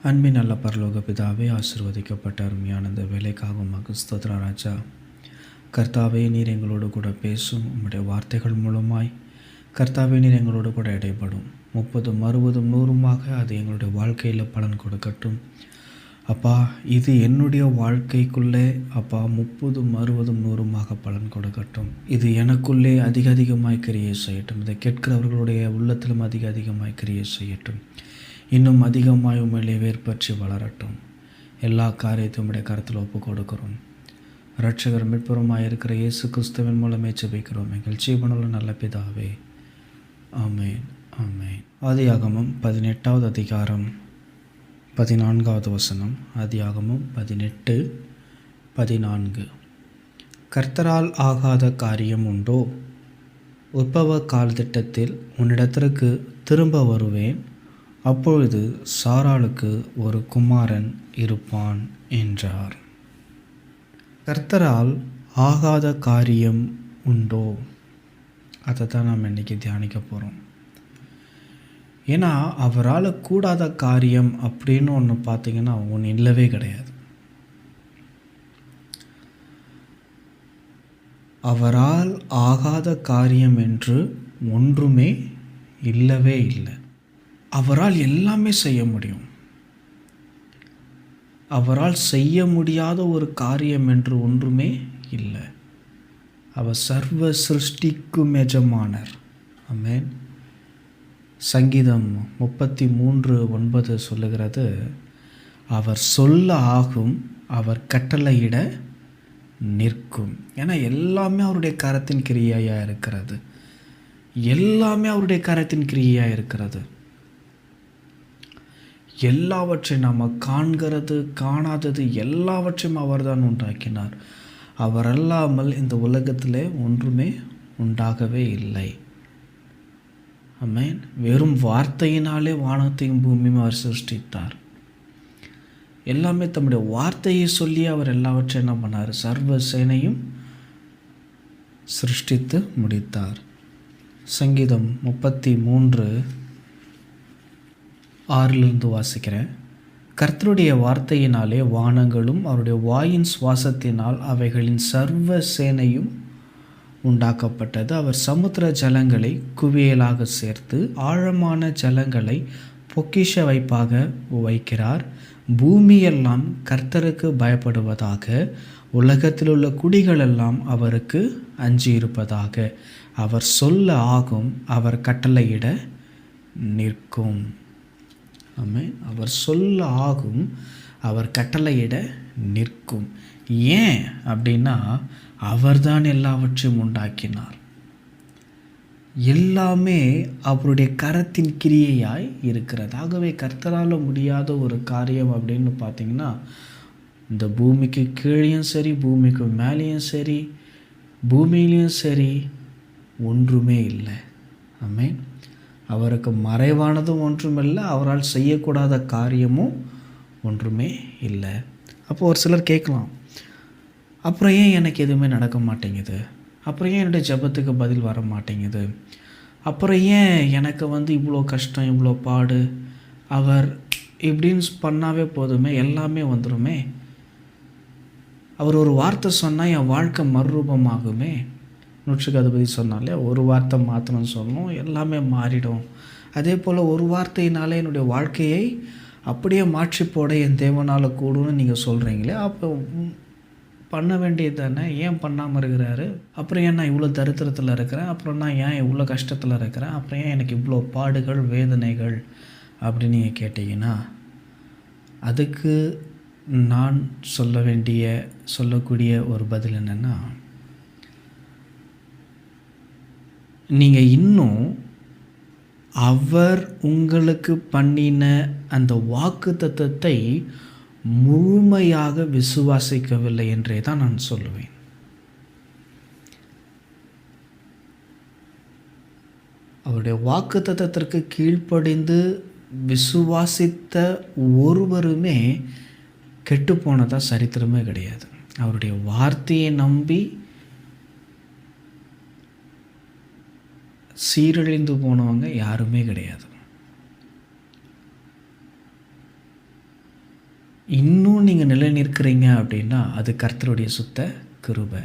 அன்பின் நல்ல பரலோக பிதாவே, ஆசீர்வதிக்கப்பட்ட அருமையான இந்த வேலைக்காக உமக்கு ஸ்தோத்திரம் ராஜா. கர்த்தாவே, நீர் எங்களோடு கூட பேசும் உம்முடைய வார்த்தைகள் மூலமாய் கர்த்தாவே, நீர் எங்களோடு கூட இடைப்படும். 30, 60, 100 அது எங்களுடைய வாழ்க்கையில் பலன் கொடுக்கட்டும். அப்பா, இது என்னுடைய வாழ்க்கைக்குள்ளே அப்பா 30, 60, 100 பலன் கொடுக்கட்டும். இது எனக்குள்ளே அதிகமாய் கிரியை செய்யட்டும். இதை கேட்கிறவர்களுடைய உள்ளத்திலும் அதிகமாய் கிரியை செய்யட்டும். இன்னும் அதிகமாய் உண்மையிலே வேர்பற்றி வளரட்டும். எல்லா காரியத்தையும் உடைய கருத்தில் ஒப்பு கொடுக்கிறோம். இரட்சகர் மீட்புறமாக இருக்கிற இயேசு கிறிஸ்துவின் மூலமே ஜெபிக்கிறோம் எங்கள் ஜீவனுள்ள நல்ல பிதாவே, ஆமேன், ஆமேன். ஆதியாகமம் 18வது அதிகாரம் 14வது வசனம். ஆதியாகமம் 18:14. கர்த்தரால் ஆகாத காரியம் உண்டோ? உற்பவ கால் திட்டத்தில் உன்னிடத்திற்கு திரும்ப வருவேன், அப்பொழுது சாராளுக்கு ஒரு குமாரன் இருப்பான் என்றார். கர்த்தரால் ஆகாத காரியம் உண்டோ? அதை தான் நாம் இன்றைக்கி தியானிக்க போகிறோம். ஏன்னா அவரால் கூடாத காரியம் அப்படின்னு ஒன்று பார்த்திங்கன்னா ஒன்று இல்லவே கிடையாது. அவரால் ஆகாத காரியம் என்று ஒன்றுமே இல்லவே இல்லை. அவரால் எல்லாமே செய்ய முடியும். அவரால் செய்ய முடியாத ஒரு காரியம் என்று ஒன்றுமே இல்லை. அவர் சர்வ சிருஷ்டிக்கும் எஜமானர். ஆமென். சங்கீதம் 33:9 சொல்லுகிறது, அவர் சொல்ல ஆகும், அவர் கட்டளையிட நிற்கும். ஏன்னா எல்லாமே அவருடைய கரத்தின் கிரியையாக இருக்கிறது. எல்லாமே அவருடைய கரத்தின் கிரியையாக இருக்கிறது. எல்லாவற்றையும் நாம் காண்கிறது காணாதது எல்லாவற்றையும் அவர் தான் உண்டாக்கினார். அவர் அல்லாமல் இந்த உலகத்திலே ஒன்றுமே உண்டாகவே இல்லை. ஆமென். வெறும் வார்த்தையினாலே வானத்தையும் பூமியும் அவர் சிருஷ்டித்தார். எல்லாமே தம்முடைய வார்த்தையை சொல்லி அவர் எல்லாவற்றையும் என்ன பண்ணார்? சர்வ சேனையும் சிருஷ்டித்து முடித்தார். சங்கீதம் 33:6 வாசிக்கிறேன். கர்த்தருடைய வார்த்தையினாலே வானங்களும் அவருடைய வாயின் சுவாசத்தினால் அவைகளின் சர்வ சேனையும் உண்டாக்கப்பட்டது. அவர் சமுத்திர ஜலங்களை குவியலாக சேர்த்து ஆழமான ஜலங்களை பொக்கிஷ வைப்பாக வைக்கிறார். பூமியெல்லாம் கர்த்தருக்கு பயப்படுவதாக, உலகத்தில் உள்ள குடிகளெல்லாம் அவருக்கு அஞ்சி இருப்பதாக. அவர் சொல்ல ஆகும், அவர் கட்டளையிட நிற்கும். ஆமென். அவர் சொல்ல ஆகும், அவர் கட்டளையிட நிற்கும். ஏன் அப்படின்னா அவர்தான் எல்லாவற்றையும் உண்டாக்கினார். எல்லாமே அவருடைய கரத்தின் கிரியையாய் இருக்கிறது. ஆகவே கர்த்தரால் முடியாத ஒரு காரியம் அப்படின்னு பார்த்தீங்கன்னா, இந்த பூமிக்கு கீழேயும் சரி, பூமிக்கு மேலேயும் சரி, பூமியிலையும் சரி, ஒன்றுமே இல்லை. ஆமென். அவருக்கு மறைவானதும் ஒன்றுமில்லை, அவரால் செய்யக்கூடாத காரியமும் ஒன்றுமே இல்லை. அப்போ ஒரு சிலர் கேட்கலாம், அப்புறம் ஏன் எனக்கு எதுவுமே நடக்க மாட்டேங்குது? அப்புறம் ஏன் என்னுடைய ஜெபத்துக்கு பதில் வர மாட்டேங்குது? அப்புறம் ஏன் எனக்கு இவ்வளோ கஷ்டம், இவ்வளோ பாடு? அவர் இப்படின்னு பண்ணாவே போதுமே, எல்லாமே வந்துடுமே. அவர் ஒரு வார்த்தை சொன்னால் என் வாழ்க்கை மறுரூபமாகுமே. 100க்கு அதிபதி சொன்னாலே ஒரு வார்த்தை மாற்றணும்னு சொல்லணும், எல்லாமே மாறிடும். அதே போல் ஒரு வார்த்தையினாலே என்னுடைய வாழ்க்கையை அப்படியே மாற்றி போட என் தேவனால் கூடும்னு நீங்கள் சொல்கிறீங்களே, அப்போ பண்ண வேண்டியது தானே? ஏன் பண்ணாமல் இருக்கிறாரு? அப்புறம் ஏன் நான் இவ்வளோ தரித்திரத்தில் இருக்கிறேன்? அப்புறம் நான் ஏன் இவ்வளோ கஷ்டத்தில் இருக்கிறேன்? அப்புறம் ஏன் எனக்கு இவ்வளோ பாடுகள், வேதனைகள் அப்படின்னு நீங்கள் கேட்டிங்கன்னா, அதுக்கு நான் சொல்லக்கூடிய ஒரு பதில் என்னென்னா, நீங்கள் இன்னும் அவர் உங்களுக்கு பண்ணின அந்த வாக்குத்தத்தத்தை முழுமையாக விசுவாசிக்கவில்லை என்றே தான் நான் சொல்லுவேன். அவருடைய வாக்குத்தத்தத்திற்கு கீழ்ப்படிந்து விசுவாசித்த ஒருவருமே கெட்டு போனதா சரித்திரமே கிடையாது. அவருடைய வார்த்தையை நம்பி சீரழிந்து போனவங்க யாருமே கிடையாது. இன்னும் நீங்கள் நிலை நிற்கிறீங்க அப்படின்னா அது கர்த்தருடைய சுத்த கிருபை.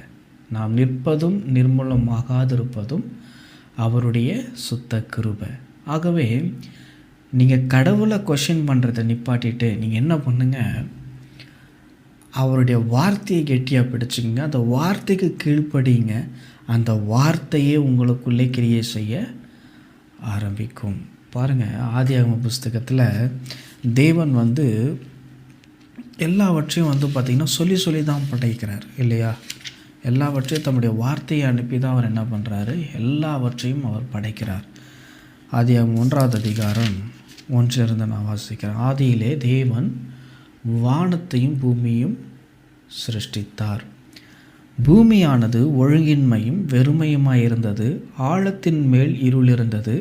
நாம் நிற்பதும் நிர்மூலமாகாதிருப்பதும் அவருடைய சுத்த கிருபை. ஆகவே நீங்கள் கடவுளை கொஷின் பண்ணுறதை நிப்பாட்டிட்டு நீங்கள் என்ன பண்ணுங்கள், அவருடைய வார்த்தையை கெட்டியாக பிடிச்சிங்க, அந்த வார்த்தைக்கு கீழ்ப்படிங்க. அந்த வார்த்தையே உங்களுக்குள்ளே கிரியை செய்ய ஆரம்பிக்கும். பாருங்கள், ஆதியாகம புஸ்தகத்தில் தேவன் எல்லாவற்றையும் பார்த்திங்கன்னா சொல்லி தான் படைக்கிறார் இல்லையா? எல்லாவற்றையும் தம்முடைய வார்த்தையை அனுப்பி தான் அவர் என்ன பண்ணுறாரு, எல்லாவற்றையும் அவர் படைக்கிறார். ஆதியாகமம் 1வது அதிகாரம் 1 நான் வாசிக்கிறேன். ஆதியிலே தேவன் வானத்தையும் பூமியும் சிருஷ்டித்தார். பூமியானது ஒழுங்கின்மையும் வெறுமையுமாயிருந்தது, ஆழத்தின் மேல் இருள் இருந்தது,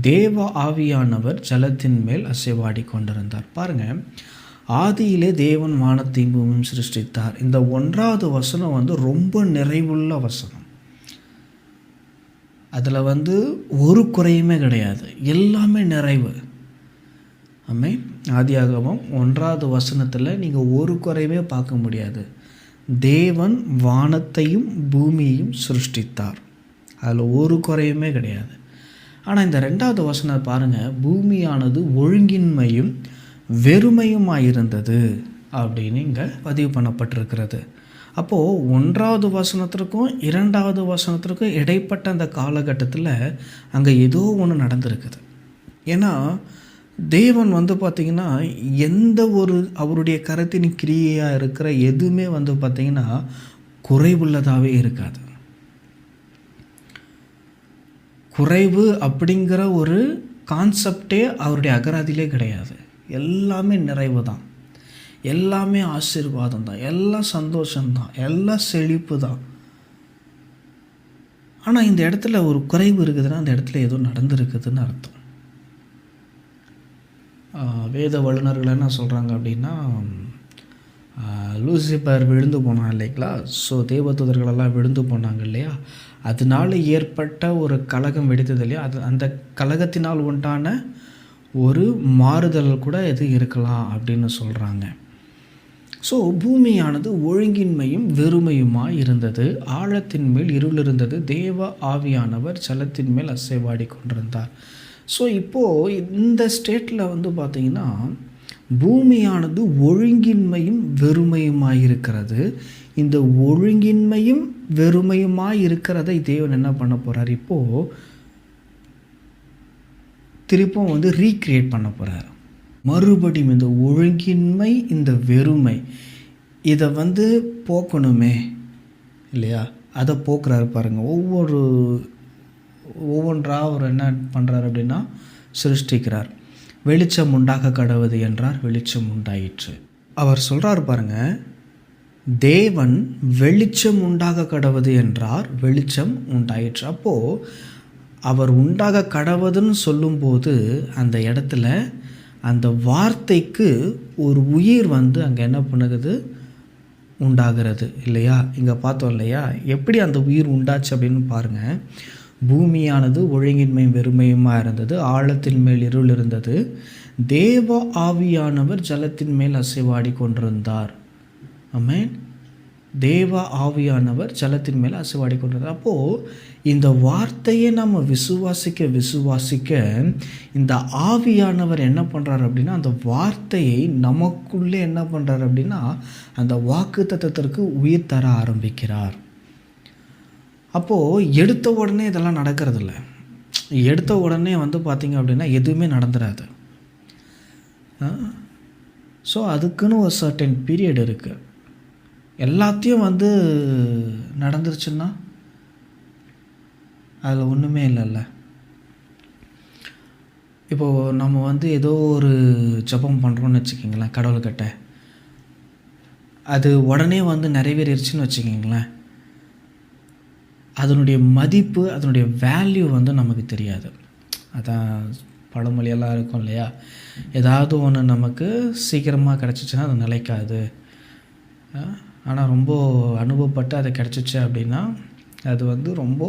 தேவ ஆவியானவர் ஜலத்தின் மேல் அசைவாடி கொண்டிருந்தார். பாருங்கள், ஆதியிலே தேவன் வானத்தையும் பூமியும் சிருஷ்டித்தார். இந்த 1வது வசனம் ரொம்ப நிறைவுள்ள வசனம். அதில் ஒரு குறையுமே கிடையாது, எல்லாமே நிறைவு. ஆமே. ஆதியாகமம் 1வது வசனத்தில் நீங்கள் ஒரு குறைவே பார்க்க முடியாது. தேவன் வானத்தையும் பூமியையும் சிருஷ்டித்தார், அதில் ஒரு குறையுமே கிடையாது. ஆனால் இந்த 2வது வசனம் பாருங்கள், பூமியானது ஒழுங்கின்மையும் வெறுமையுமாயிருந்தது அப்படின்னு இங்கே பதிவு பண்ணப்பட்டிருக்கிறது. அப்போது 1வது வசனத்திற்கும் 2வது வசனத்திற்கும் இடைப்பட்ட அந்த காலகட்டத்தில் அங்கே ஏதோ ஒன்று நடந்திருக்குது. ஏன்னா தேவன் பார்த்திங்கன்னா எந்த ஒரு அவருடைய கரத்தின் கிரியையாக இருக்கிற எதுவுமே பார்த்திங்கன்னா குறைவுள்ளதாகவே இருக்காது. குறைவு அப்படிங்கிற ஒரு கான்செப்டே அவருடைய அகராதியிலே கிடையாது. எல்லாமே நிறைவு தான், எல்லாமே ஆசீர்வாதம் தான், எல்லாம் சந்தோஷம்தான், எல்லாம் செழிப்பு தான். ஆனால் இந்த இடத்துல ஒரு குறைவு இருக்குதுன்னா அந்த இடத்துல ஏதோ நடந்திருக்குதுன்னு அர்த்தம். வேத வல்லுநர்கள் என்ன சொல்கிறாங்க அப்படின்னா, லூசிபர் விழுந்து போனான் இல்லைங்களா? ஸோ தேவதூதர்களெல்லாம் விழுந்து போனாங்க இல்லையா? அதனால் ஏற்பட்ட ஒரு கலகம் வெடித்தது இல்லையா? அந்த கலகத்தினால் உண்டான ஒரு மாறுதல் கூட இது இருக்கலாம் அப்படின்னு சொல்கிறாங்க. ஸோ பூமியானது ஒழுங்கின்மையும் வெறுமையுமாக இருந்தது, ஆழத்தின் மேல் இருள் இருந்தது, தேவ ஆவியானவர் ஜலத்தின் மேல் அசைவாடி கொண்டிருந்தார். ஸோ இப்போது இந்த ஸ்டேட்டில் பார்த்திங்கன்னா பூமியானது ஒழுங்கின்மையும் வெறுமையுமாக இருக்கிறது. இந்த ஒழுங்கின்மையும் வெறுமையுமாக இருக்கிறதை தேவன் என்ன பண்ண போகிறார், இப்போது திருப்பும் ரீக்ரியேட் பண்ண போகிறார். மறுபடியும் இந்த ஒழுங்கின்மை, இந்த வெறுமை, இதை போக்கணுமே இல்லையா? அதை போக்குறாரு பாருங்கள். ஒவ்வொன்றாக அவர் என்ன பண்ணுறார் அப்படின்னா சிருஷ்டிக்கிறார். வெளிச்சம் உண்டாக கடவுது என்றார், வெளிச்சம் உண்டாயிற்று. அவர் சொல்கிறார் பாருங்கள், தேவன் வெளிச்சம் உண்டாக கடவுது என்றார், வெளிச்சம் உண்டாயிற்று. அப்போது அவர் உண்டாக கடவுதுன்னு சொல்லும்போது அந்த இடத்துல அந்த வார்த்தைக்கு ஒரு உயிர் அங்கே என்ன பண்ணுகிறது, உண்டாகிறது இல்லையா? இங்கே பார்த்தோம் இல்லையா எப்படி அந்த உயிர் உண்டாச்சு அப்படின்னு பாருங்கள். பூமியானது ஒழுங்கின்மையும் வெறுமையுமாக இருந்தது, ஆழத்தின் மேல் இருள் இருந்தது, தேவ ஆவியானவர் ஜலத்தின் மேல் அசைவாடி கொண்டிருந்தார். ஆமென். தேவ ஆவியானவர் ஜலத்தின் மேல் அசைவாடி கொண்டிருந்தார். அப்போது இந்த வார்த்தையை நம்ம விசுவாசிக்க இந்த ஆவியானவர் என்ன பண்ணுறாரு அப்படின்னா அந்த வார்த்தையை நமக்குள்ளே என்ன பண்ணுறாரு அப்படின்னா அந்த வாக்குத்தத்தத்திற்கு உயிர் தர ஆரம்பிக்கிறார். அப்போது எடுத்த உடனே இதெல்லாம் நடக்கிறதில்ல. எடுத்த உடனே பார்த்திங்க அப்படின்னா எதுவுமே நடந்துடாது. ஸோ அதுக்குன்னு ஒரு சர்டன் பீரியட் இருக்குது. எல்லாத்தையும் நடந்துருச்சுன்னா அதில் ஒன்றுமே இல்லைல்ல. இப்போது நம்ம ஏதோ ஒரு ஜபம் பண்ணுறோன்னு வச்சுக்கிங்களேன், கடவுள்கிட்ட அது உடனே நிறைவேறிடுச்சுன்னு வச்சுக்கிங்களேன், அதனுடைய மதிப்பு, அதனுடைய வேல்யூ நமக்கு தெரியாது. அதான் பழமொழியெல்லாம் இருக்கும் இல்லையா? ஏதாவது ஒன்று நமக்கு சீக்கிரமாக கிடச்சிச்சின்னா அது நிலைக்காது. ஆனால் ரொம்ப அனுபவப்பட்டு அது கிடச்சிச்சு அப்படின்னா அது ரொம்ப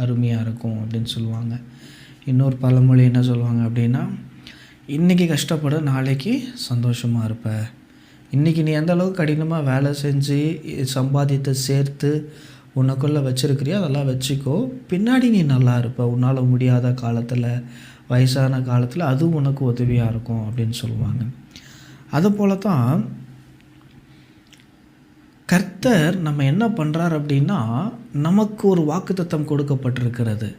அருமையாக இருக்கும் அப்படின்னு சொல்லுவாங்க. இன்னொரு பழமொழி என்ன சொல்லுவாங்க அப்படின்னா, இன்றைக்கி கஷ்டப்பட நாளைக்கு சந்தோஷமாக இருப்ப, இன்றைக்கி நீ எந்த அளவுக்கு கடினமாக வேலை செஞ்சு சம்பாதியத்தை சேர்த்து உனக்குள்ளே வச்சுருக்கிறியோ அதெல்லாம் வச்சுக்கோ. பின்னாடி நீ நல்லா இருப்ப. உன்னால் முடியாத காலத்தில், வயசான காலத்தில் அதுவும் உனக்கு உதவியாக இருக்கும் அப்படின்னு சொல்லுவாங்க. அதுபோல தான் கர்த்தர் நம்ம என்ன பண்ணுறார் அப்படின்னா, நமக்கு ஒரு வாக்குத்தத்தம் கொடுக்கப்பட்டிருக்கிறது.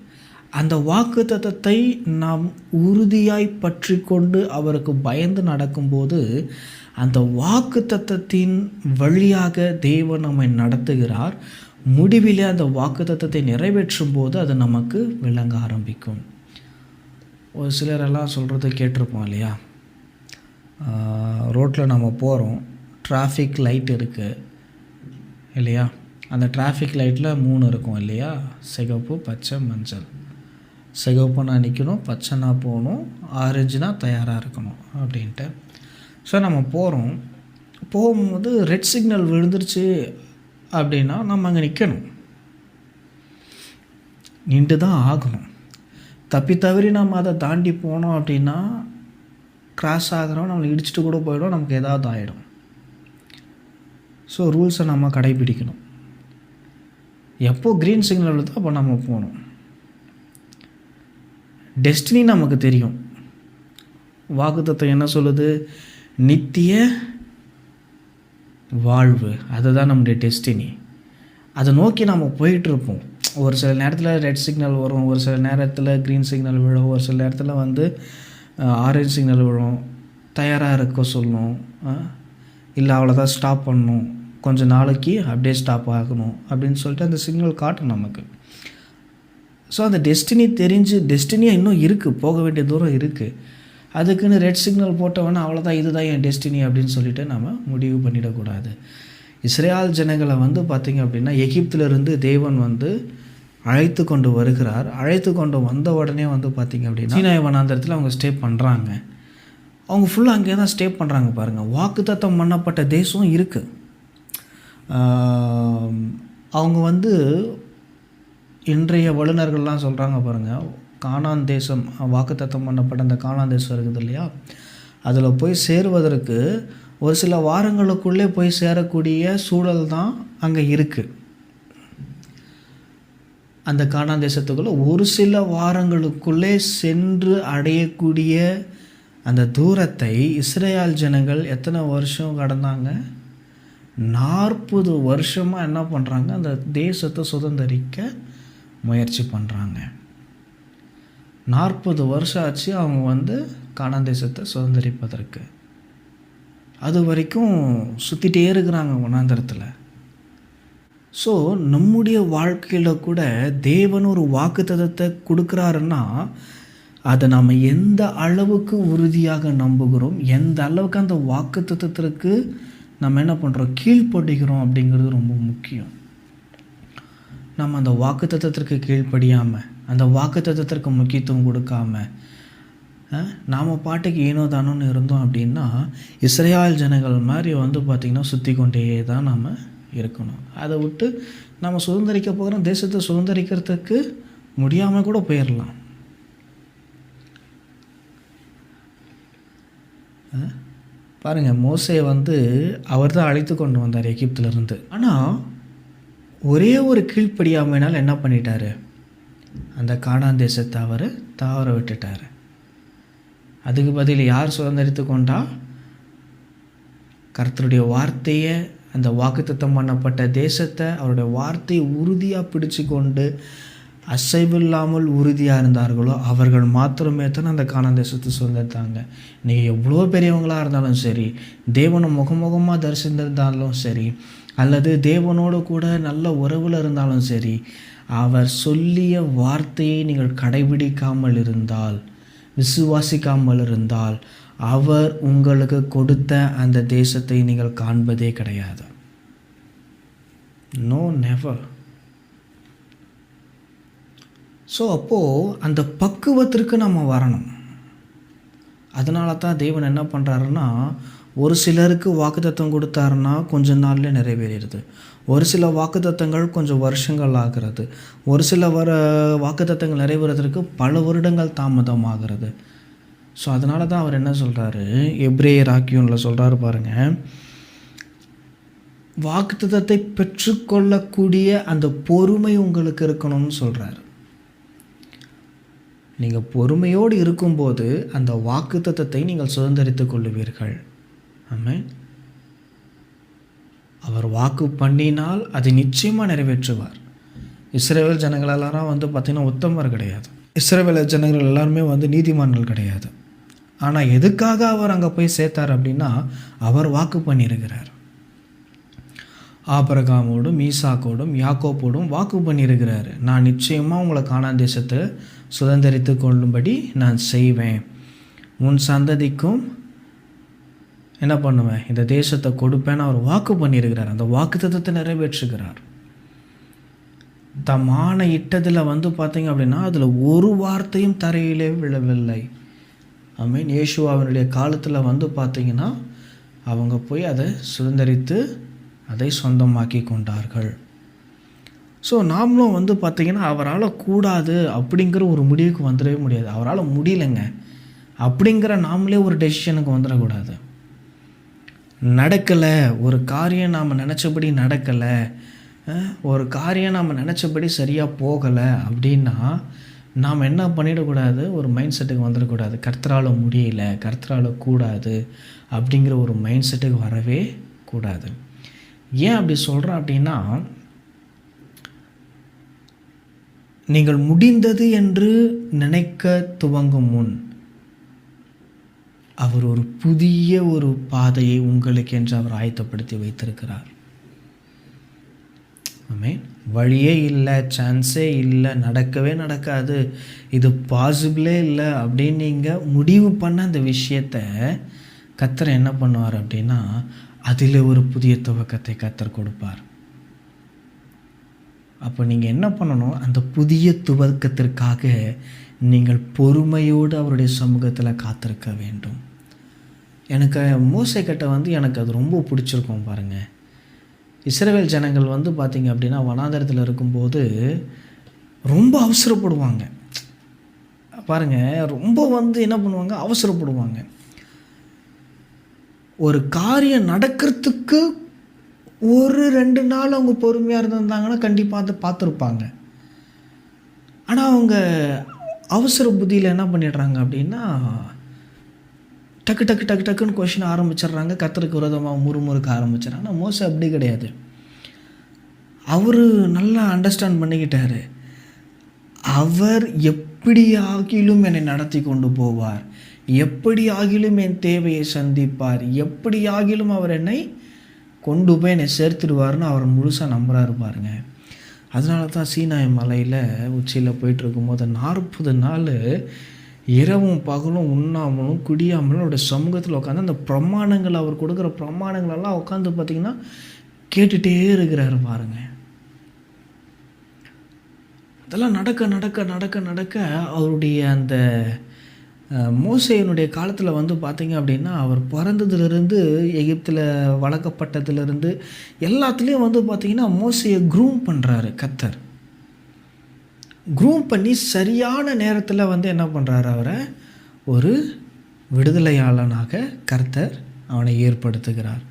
அந்த வாக்குத்தத்தத்தை நாம் உறுதியாய் பற்றி கொண்டு அவருக்கு பயந்து நடக்கும்போது, அந்த வாக்குத்தத்தத்தின் வழியாக தேவன் நம்மை நடத்துகிறார். முடிவிலே அந்த வாக்குத்தத்தத்தை நிறைவேற்றும் போது அது நமக்கு விளங்க ஆரம்பிக்கும். ஒரு சிலரெல்லாம் சொல்கிறது கேட்டிருப்போம் இல்லையா? ரோட்டில் நம்ம போகிறோம், டிராஃபிக் லைட் இருக்குது இல்லையா? அந்த டிராஃபிக் லைட்டில் 3 இருக்கும் இல்லையா? சிகப்பு, பச்சை, மஞ்சள். சிகப்புனா நிற்கணும், பச்சைனா போகணும், ஆரஞ்சுனா தயாராக இருக்கணும் அப்படின்ட்டு. ஸோ நம்ம போகும்போது ரெட் சிக்னல் விழுந்துருச்சு அப்படின்னா நம்ம அங்கே நிற்கணும், நின்று தான் ஆகணும். தவறி நம்ம அதை தாண்டி போனோம் அப்படின்னா கிராஸ் ஆகிறோம், நம்மளை இடிச்சிட்டு கூட போயிடும், நமக்கு ஏதாவது ஆகிடும். ஸோ ரூல்ஸை நம்ம கடைபிடிக்கணும். எப்போது க்ரீன் சிக்னல் வருதோ அப்போ நம்ம போகணும். டெஸ்டினி நமக்கு தெரியும். வாக்குத்தத்தம் என்ன சொல்லுது? நித்திய வாழ்வு, அதுதான் நம்முடைய டெஸ்டினி. அதை நோக்கி நம்ம போயிட்டுருப்போம். ஒரு சில நேரத்தில் ரெட் சிக்னல் வரும், ஒரு சில நேரத்தில் க்ரீன் சிக்னல் விழும், ஒரு சில நேரத்தில் ஆரஞ்சு சிக்னல் விழும். தயாராக இருக்க சொல்லணும், இல்லை அவ்வளோதான் ஸ்டாப் பண்ணணும், கொஞ்சம் நாளைக்கு அப்படியே ஸ்டாப் ஆகணும் அப்படின்னு சொல்லிட்டு அந்த சிக்னல் காட்டும் நமக்கு. ஸோ அந்த டெஸ்டினி தெரிஞ்சு, டெஸ்டினியாக இன்னும் இருக்குது, போக வேண்டிய தூரம் இருக்குது. அதுக்குன்னு ரெட் சிக்னல் போட்டவொன்னே அவ்வளோதான் இதுதான் என் டெஸ்டினி அப்படின்னு சொல்லிட்டு நம்ம முடிவு பண்ணிடக்கூடாது. இஸ்ரேல் ஜனங்களை பார்த்திங்க அப்படின்னா எகிப்திலிருந்து தேவன் அழைத்து கொண்டு வருகிறார். அழைத்து கொண்டு வந்த உடனே பார்த்திங்க அப்படின்னா சீனாய் வனாந்தரத்தில் அவங்க ஸ்டே பண்ணுறாங்க. அவங்க ஃபுல்லாக அங்கே தான் ஸ்டே பண்ணுறாங்க. பாருங்கள், வாக்குத்தத்தம் பண்ணப்பட்ட தேசம் இருக்குது. அவங்க இன்றைய வல்லுநர்கள்லாம் சொல்கிறாங்க பாருங்கள், கானான் தேசம், வாக்குத்தத்தம் பண்ணப்பட்ட அந்த கானான் தேசம் இருக்குது இல்லையா, அதில் போய் சேருவதற்கு ஒரு சில வாரங்களுக்குள்ளே போய் சேரக்கூடிய சூழல் தான் அங்கே இருக்குது. அந்த கானான் தேசத்துக்குள்ளே ஒரு சில வாரங்களுக்குள்ளே சென்று அடையக்கூடிய அந்த தூரத்தை இஸ்ரேல் ஜனங்கள் எத்தனை வருஷம் கடந்தாங்க? 40 வருஷமாக என்ன பண்ணுறாங்க? அந்த தேசத்தை சுதந்திரிக்க முயற்சி பண்ணுறாங்க. 40 வருஷம் ஆச்சு அவங்க கானான் தேசத்தை சுதந்திரிப்பதற்கு. அது வரைக்கும் சுற்றிட்டே இருக்கிறாங்க வனாந்தரத்தில். ஸோ நம்முடைய வாழ்க்கையில் கூட தேவன் ஒரு வாக்குத்தத்தத்தை கொடுக்குறாருன்னா அதை நாம் எந்த அளவுக்கு உறுதியாக நம்புகிறோம், எந்த அளவுக்கு அந்த வாக்குத்தத்தத்திற்கு நம்ம என்ன பண்ணுறோம், கீழ்ப்படுகிறோம் அப்படிங்கிறது ரொம்ப முக்கியம். நம்ம அந்த வாக்குத்தத்தத்திற்கு கீழ்ப்படியாமல், அந்த வாக்குத்தத்தத்திற்கு முக்கியத்துவம் கொடுக்காம நாம் பாட்டுக்கு ஏனோ தானோன்னு இருந்தோம் அப்படின்னா இஸ்ரேல் ஜனங்கள் மாதிரி பார்த்திங்கன்னா சுற்றி கொண்டே தான் நம்ம இருக்கணும். அதை விட்டு நம்ம சுதந்திரிக்க போகிறோம், தேசத்தை சுதந்திரிக்கிறதுக்கு முடியாமல் கூட போயிடலாம். பாருங்கள், மோசே அவர் தான் அழைத்து கொண்டு வந்தார் எகிப்திலிருந்து. ஆனால் ஒரே ஒரு கீழ்ப்படியாமையினால் என்ன பண்ணிட்டார்? அந்த கானான் தேசத்தை அவர் தவற விட்டுட்டார். அதுக்கு பதில் யார் சுதந்திரித்து கொண்டா? கர்த்தருடைய வார்த்தையை, அந்த வாக்குத்தத்தம் பண்ணப்பட்ட தேசத்தை, அவருடைய வார்த்தையை உறுதியாக பிடிச்சு கொண்டு அசைவில்லாமல் உறுதியாக இருந்தார்களோ அவர்கள் மாத்திரமே தான் அந்த கானான் தேசத்தை சுதந்திரித்தாங்க. நீங்கள் எவ்வளோ பெரியவங்களாக இருந்தாலும் சரி, தேவனை முகமுகமாக தரிசித்திருந்தாலும் சரி, அல்லது தேவனோடு கூட நல்ல உறவில் இருந்தாலும் சரி, அவர் சொல்லிய வார்த்தையை நீங்கள் கடைபிடிக்காமல் இருந்தால், விசுவாசிக்காமல் இருந்தால், அவர் உங்களுக்கு கொடுத்த அந்த தேசத்தை நீங்கள் காண்பதே கிடையாது. No, never. ஸோ அப்போது அந்த பக்குவத்திற்கு நம்ம வரணும். அதனால தான் தேவன் என்ன பண்ணுறாருன்னா, ஒரு சிலருக்கு வாக்குத்தத்தம் கொடுத்தாருன்னா கொஞ்ச நாள்லேயே நிறைவேறிடுது. ஒரு சில வாக்குத்தத்தங்கள் கொஞ்சம் வருஷங்கள் ஆகிறது. ஒரு சில வாக்குத்தத்தங்கள் நிறைவேறதற்கு பல வருடங்கள் தாமதமாகிறது. ஸோ அதனால தான் அவர் என்ன சொல்கிறாரு, எபிரேயர் ஆக்கியோனில் சொல்கிறாரு பாருங்கள், வாக்குத்தத்தத்தை பெற்றுக்கொள்ளக்கூடிய அந்த பொறுமை உங்களுக்கு இருக்கணும்னு சொல்கிறார். நீங்கள் பொறுமையோடு இருக்கும்போது அந்த வாக்குத்தத்தத்தை நீங்கள் சுதந்திரித்து கொள்ளுவீர்கள். ஆமென். அவர் வாக்கு பண்ணினால் அதை நிச்சயமாக நிறைவேற்றுவார். இஸ்ரவேல் ஜனங்கள் எல்லாரும் பார்த்திங்கன்னா உத்தமர் கிடையாது. இஸ்ரவேல் ஜனங்கள் எல்லாருமே நீதிமான்கள் கிடையாது. ஆனால் எதுக்காக அவர் அங்கே போய் சேர்த்தார் அப்படின்னா, அவர் வாக்கு பண்ணியிருக்கிறார். ஆபிரகாமோடும் ஈசாக்கோடும் யாக்கோப்போடும் வாக்கு பண்ணியிருக்கிறார். நான் நிச்சயமாக உங்களை கானான் தேசத்தை சுதந்திரித்து கொள்ளும்படி நான் செய்வேன், உன் சந்ததிக்கும் என்ன பண்ணுவேன், இந்த தேசத்தை கொடுப்பேன்னு அவர் வாக்கு பண்ணியிருக்கிறார். அந்த வாக்குத்தத்தத்தை நிறைவேற்றுகிறார். தமான இட்டதில் பார்த்தீங்க அப்படின்னா அதில் ஒரு வார்த்தையும் தரையிலே விழவில்லை. ஆமென். இயேசுவாவினுடைய காலத்தில் பார்த்தீங்கன்னா அவங்க போய் அதை சுதந்திரித்து அதை சொந்தமாக்கி கொண்டார்கள். ஸோ நாமளும் பார்த்திங்கன்னா அவரால் கூடாது அப்படிங்கிற ஒரு முடிவுக்கு வந்துடவே முடியாது. அவரால் முடியலைங்க அப்படிங்கிற நாமளே ஒரு டெசிஷனுக்கு வந்துடக்கூடாது. நடக்கலை ஒரு காரியம், நாம் நினச்சபடி நடக்கலை, ஒரு காரியம் நாம் நினச்சபடி சரியாக போகலை அப்படின்னா நாம் என்ன பண்ணிடக்கூடாது, ஒரு மைண்ட் செட்டுக்கு வந்துடக்கூடாது. கர்த்தரால் முடியல, கர்த்தரால் கூடாது அப்படிங்கிற ஒரு மைண்ட் செட்டுக்கு வரவே கூடாது. ஏன் அப்படி சொல்கிறேன் அப்படின்னா, நீங்கள் முடிந்தது என்று நினைக்க துவங்கும் முன் அவர் ஒரு புதிய ஒரு பாதையை உங்களுக்கு என்று அவர் ஆயத்தப்படுத்தி வைத்திருக்கிறார். ஆமென். வழியே இல்லை, சான்ஸே இல்லை, நடக்கவே நடக்காது, இது பாசிபிளே இல்லை அப்படின்னு நீங்கள் முடிவு பண்ண அந்த விஷயத்தை கர்த்தர் என்ன பண்ணுவார் அப்படின்னா, அதில் ஒரு புதிய துவக்கத்தை கர்த்தர் கொடுப்பார். அப்போ நீங்கள் என்ன பண்ணணும், அந்த புதிய துவக்கத்திற்காக நீங்கள் பொறுமையோடு அவருடைய சமூகத்தில் காத்திருக்க வேண்டும். எனக்கு மோசே கிட்ட எனக்கு அது ரொம்ப பிடிச்சிருக்கும் பாருங்கள். இஸ்ரவேல் ஜனங்கள் பார்த்திங்க அப்படின்னா வனாந்தரத்தில் இருக்கும்போது ரொம்ப அவசரப்படுவாங்க பாருங்கள். ரொம்ப என்ன பண்ணுவாங்க, அவசரப்படுவாங்க. ஒரு காரியம் நடக்கிறதுக்கு ஒரு 2 நாள் அவங்க பொறுமையாக இருந்திருந்தாங்கன்னா கண்டிப்பாக அதை பார்த்துருப்பாங்க. ஆனால் அவங்க அவசர புத்தியில் என்ன பண்ணிடுறாங்க அப்படின்னா, டக்கு டக்கு டக்கு டக்குன்னு கொஷின் ஆரம்பிச்சிடுறாங்க, கர்த்தருக்கு விரோதமாக முறுமுறுக்க ஆரம்பிச்சிடறாங்க. ஆனால் மோசே அப்படி கிடையாது. அவர் நல்லா அண்டர்ஸ்டாண்ட் பண்ணிக்கிட்டாரு. அவர் எப்படி ஆகிலும் என்னை நடத்தி கொண்டு போவார், எப்படி ஆகிலும் என் தேவையை சந்திப்பார், எப்படி ஆகிலும் அவர் என்னை கொண்டு போய் என்னை சேர்த்துடுவார்னு அவர் முழுசாக நம்புகிறாரு பாருங்க. அதனால தான் சீனாய் மலையில் உச்சியில் போயிட்டுருக்கும்போது 40 நாள் இரவும் பகலும் உண்ணாமலும் குடியாமலும் அவருடைய சமூகத்தில் உட்காந்து அந்த பிரமாணங்கள், அவர் கொடுக்குற பிரமாணங்களெல்லாம் உட்காந்து பார்த்திங்கன்னா கேட்டுகிட்டே இருக்கிறாரு பாருங்க. அதெல்லாம் நடக்க நடக்க நடக்க நடக்க அவருடைய அந்த மோசேயினுடைய காலத்தில் பார்த்திங்க அப்படின்னா, அவர் பிறந்ததுலேருந்து எகிப்தில் வளர்க்கப்பட்டதுலேருந்து எல்லாத்துலேயும் பார்த்திங்கன்னா மோசேயை க்ரூம் பண்ணுறாரு கர்த்தர். க்ரூம் பண்ணி சரியான நேரத்தில் என்ன பண்ணுறாரு, அவரை ஒரு விடுதலையாளனாக கர்த்தர் அவனை ஏற்படுத்துகிறார்.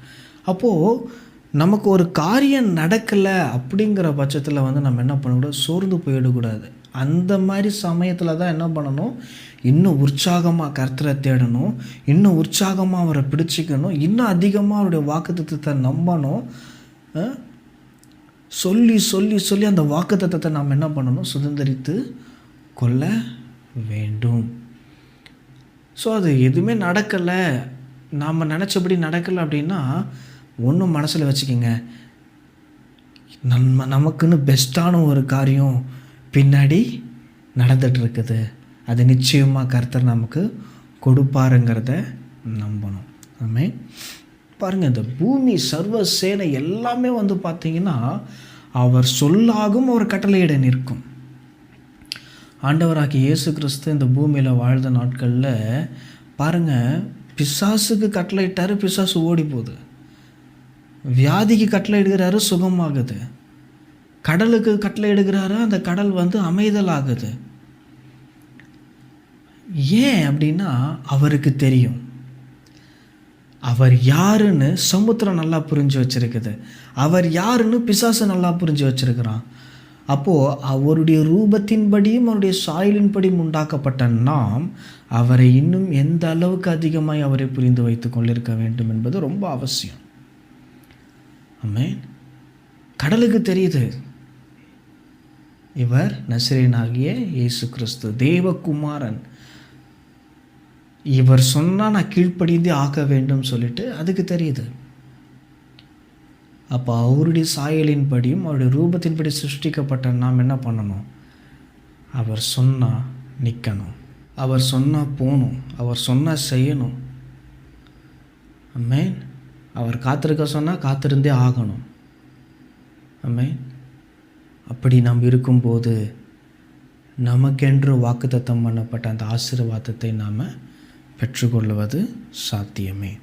அப்போது நமக்கு ஒரு காரியம் நடக்கலை அப்படிங்கிற பட்சத்தில் நம்ம என்ன பண்ணக்கூடாது, சோர்ந்து போயிடக்கூடாது. அந்த மாதிரி சமயத்தில் தான் என்ன பண்ணணும், இன்னும் உற்சாகமாக கர்த்தரை தேடணும், இன்னும் உற்சாகமாக அவரை பிடிச்சிக்கணும், இன்னும் அதிகமாக அவருடைய வாக்குத்தத்தத்தை நம்பணும். சொல்லி சொல்லி சொல்லி அந்த வாக்குத்தத்தத்தை நாம் என்ன பண்ணணும், சுதந்திரித்து கொள்ள வேண்டும். ஸோ அது எதுவுமே நடக்கலை, நாம் நினச்சபடி நடக்கலை அப்படின்னா ஒன்றும் மனசில் வச்சுக்கோங்க, நமக்குன்னு பெஸ்ட்டான ஒரு காரியம் பின்னாடி நடந்துகிட்ருக்குது. அது நிச்சயமாக கர்த்தர் நமக்கு கொடுப்பாருங்கிறத நம்பணும். ஆமென். பாருங்கள், இந்த பூமி சர்வ சேனை எல்லாமே பார்த்திங்கன்னா அவர் சொல்லாகும் அவர் கட்டளையிட நிற்கும். ஆண்டவராகிய இயேசு கிறிஸ்து இந்த பூமியில் வாழ்ந்த நாட்களில் பாருங்கள், பிசாசுக்கு கட்டளையிட்டார், பிசாசு ஓடி போகுது. வியாதிக்கு கட்டளை இடுகிறாரு, சுகமாகுது. கடலுக்கு கட்டளை இடுகிறாரு, அந்த கடல் அமைதல் ஆகுது. ஏன் அப்படின்னா அவருக்கு தெரியும் அவர் யாருன்னு சமுத்திரம் நல்லா புரிஞ்சு வச்சிருக்குது. அவர் யாருன்னு பிசாசு நல்லா புரிஞ்சு வச்சிருக்கிறான். அப்போது அவருடைய ரூபத்தின்படியும் அவருடைய சாயலின்படியும் உண்டாக்கப்பட்ட நாம் அவரை இன்னும் எந்த அளவுக்கு அதிகமாய் அவரை புரிந்து வைத்து கொண்டிருக்க வேண்டும் என்பது ரொம்ப அவசியம். ஆமென். கடலுக்கு தெரியுது, இவர் நசரேயனாகிய இயேசு கிறிஸ்து தேவகுமாரன், இவர் சொன்னால் நான் கீழ்ப்படிந்து ஆக்க வேண்டும் சொல்லிட்டு அதுக்கு தெரியுது. அப்போ அவருடைய சாயலின்படியும் அவருடைய ரூபத்தின்படி சிருஷ்டிக்கப்பட்ட நாம் என்ன பண்ணணும்? அவர் சொன்னால் நிற்கணும், அவர் சொன்னால் போகணும், அவர் சொன்னால் செய்யணும். ஆமென். அவர் காத்திருக்க சொன்னால் காத்திருந்தே ஆகணும். ஆமென். அப்படி நாம் இருக்கும்போது நமக்கென்று வாக்குத்தத்தம் பண்ணப்பட்ட அந்த ஆசீர்வாதத்தை நாம் பெற்றுக்கொள்வது சாத்தியமே.